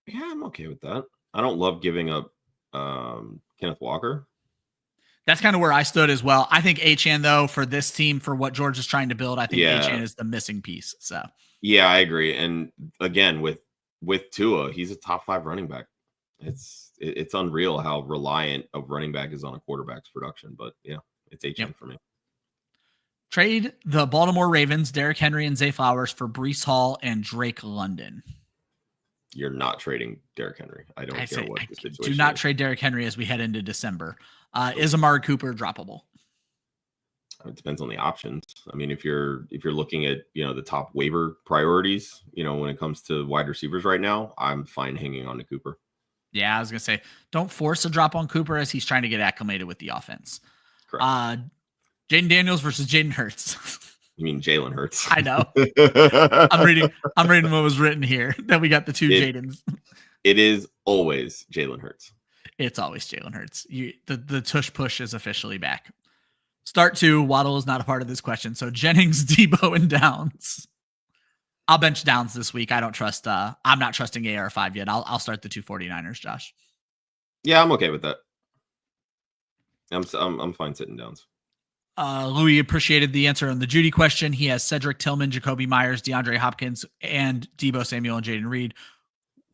Yeah, I'm okay with that. I don't love giving up Kenneth Walker. That's kind of where I stood as well. I think Achane, though, for this team, for what George is trying to build, I think Achane is the missing piece. So yeah, I agree. And again, with Tua, he's a top 5 running back. It's unreal how reliant a running back is on a quarterback's production. But yeah, it's Achane for me. Trade the Baltimore Ravens, Derrick Henry and Zay Flowers for Breece Hall and Drake London. You're not trading Derrick Henry. I don't care what the situation is. Do not trade Derrick Henry as we head into December. Is Amari Cooper droppable? It depends on the options. I mean, if you're looking at, the top waiver priorities, when it comes to wide receivers right now, I'm fine hanging on to Cooper. Yeah, I was going to say, don't force a drop on Cooper as he's trying to get acclimated with the offense. Correct. Jaden Daniels versus Jaden Hurts. You mean Jalen Hurts? I know. I'm reading what was written here. That we got the 2 Jadens. It is always Jalen Hurts. It's always Jalen Hurts. The tush push is officially back. Start 2. Waddle is not a part of this question. So Jennings, Debo, and Downs. I'll bench Downs this week. I don't trust. I'm not trusting AR5 yet. I'll start the 2 49ers, Josh. Yeah, I'm okay with that. I'm fine sitting Downs. Louis appreciated the answer on the Judy question. He has Cedric Tillman, Jacoby Myers, DeAndre Hopkins, and Debo Samuel and Jaden Reed.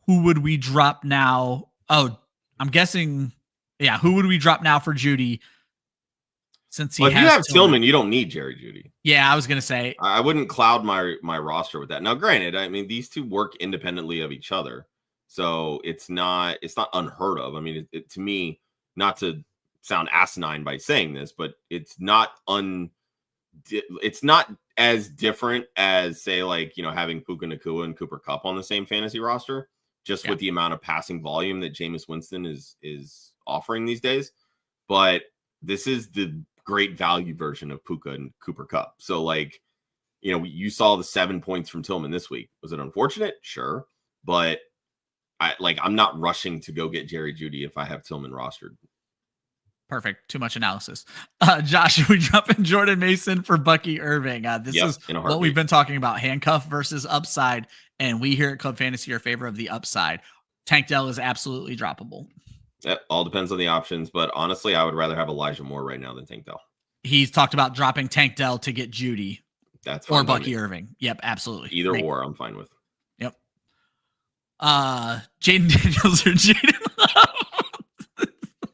Who would we drop now? Oh, I'm guessing Yeah, who would we drop now for Judy? Since he Well, if has you have Tillman, you don't need Jerry Judy. Yeah, I was gonna say I wouldn't cloud my roster with that. Now, granted, I mean these two work independently of each other, so it's not unheard of. I mean, to me, not to sound asinine by saying this, but it's not as different as say like having Puka Nacua and Cooper Kupp on the same fantasy roster, just with the amount of passing volume that Jameis Winston is offering these days. But this is the great value version of Puka and Cooper Kupp. So like, you saw the 7 points from Tillman this week. Was it unfortunate? Sure. But I'm not rushing to go get Jerry Judy if I have Tillman rostered. Perfect. Too much analysis. Josh, are we dropping Jordan Mason for Bucky Irving? This is what we've been talking about, handcuff versus upside. And we here at Club Fantasy are in favor of the upside. Tank Dell is absolutely droppable. It all depends on the options, but honestly, I would rather have Elijah Moore right now than Tank Dell. He's talked about dropping Tank Dell to get Judy. That's fine. Or Bucky Irving. Yep, absolutely. Either or, I'm fine with. Yep. Jaden Daniels or Jaden Love.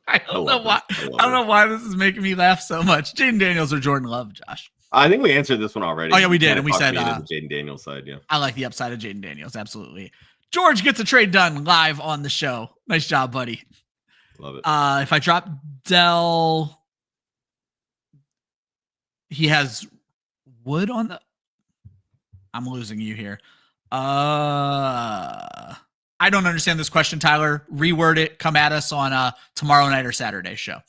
I don't know why this is making me laugh so much. Jaden Daniels or Jordan Love, Josh. I think we answered this one already. Oh yeah, we did, and we said Jaden Daniels side. Yeah, I like the upside of Jaden Daniels. Absolutely. George gets a trade done live on the show. Nice job, buddy. Love it. If I drop Dell, he has Wood on the. I'm losing you here. I don't understand this question, Tyler. Reword it. Come at us on tomorrow night or Saturday show.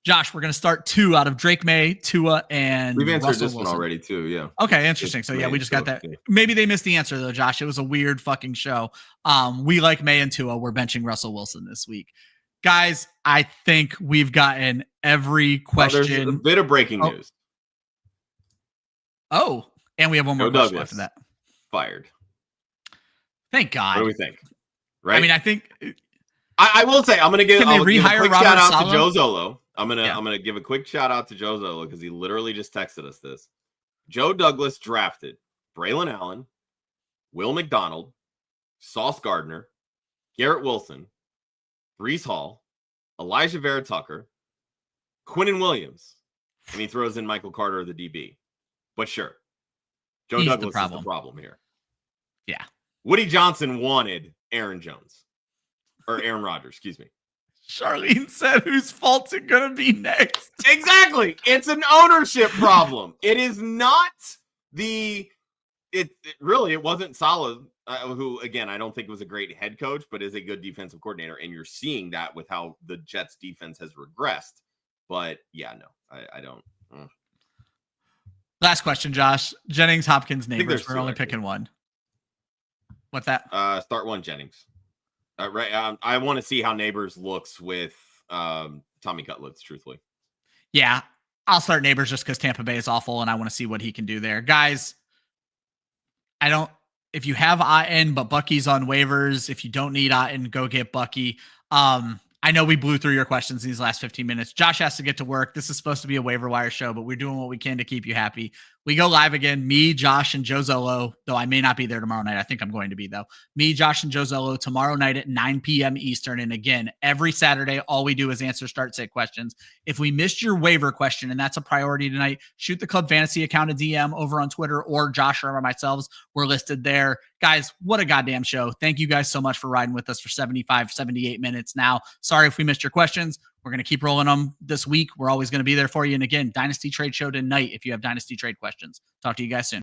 Josh, we're going to start 2 out of Drake May, Tua, and we've answered Russell this Wilson one already too. Yeah. Okay, interesting. So yeah, we just got that. Maybe they missed the answer though, Josh. It was a weird fucking show. We like May and Tua. We're benching Russell Wilson this week. Guys, I think we've gotten every question. There's a bit of breaking news. Oh, and we have one more question after that. Fired. Thank God. What do we think? Right. I mean, I think I will say I'm going to give a quick shout out Saleh? to Joe Zolo. I'm gonna give a quick shout out to Joe Zolo because he literally just texted us this. Joe Douglas drafted Braylon Allen, Will McDonald, Sauce Gardner, Garrett Wilson, Breece Hall, Elijah Vera Tucker, Quinnen Williams, and he throws in Michael Carter, the DB. But sure, Joe Douglas is the problem here. Yeah. Woody Johnson wanted Aaron Rodgers, excuse me. Charlene said, whose fault's it going to be next? Exactly. It's an ownership problem. It is not it wasn't Saleh, who, again, I don't think was a great head coach, but is a good defensive coordinator. And you're seeing that with how the Jets defense has regressed. But yeah, no, I don't. Last question, Josh. Jennings, Hopkins, Neighbors. We're only picking one. What's that? Start one, Jennings. Right. I want to see how Neighbors looks with Tommy Cutlets, truthfully. Yeah, I'll start Neighbors just because Tampa Bay is awful, and I want to see what he can do there. Guys, if you have Otten, but Bucky's on waivers, if you don't need Otten, go get Bucky. I know we blew through your questions in these last 15 minutes. Josh has to get to work. This is supposed to be a waiver wire show, but we're doing what we can to keep you happy. We go live again. Me, Josh, and Joe Zolo, though I may not be there tomorrow night. I think I'm going to be, though. Me, Josh, and Joe Zolo tomorrow night at 9 p.m. Eastern. And again, every Saturday, all we do is answer start-sit questions. If we missed your waiver question, and that's a priority tonight, shoot the Club Fantasy account a DM over on Twitter, or Josh or myself. We're listed there. Guys, what a goddamn show. Thank you guys so much for riding with us for 75, 78 minutes now. Sorry if we missed your questions. We're going to keep rolling them this week. We're always going to be there for you. And again, Dynasty Trade Show tonight if you have Dynasty Trade questions. Talk to you guys soon.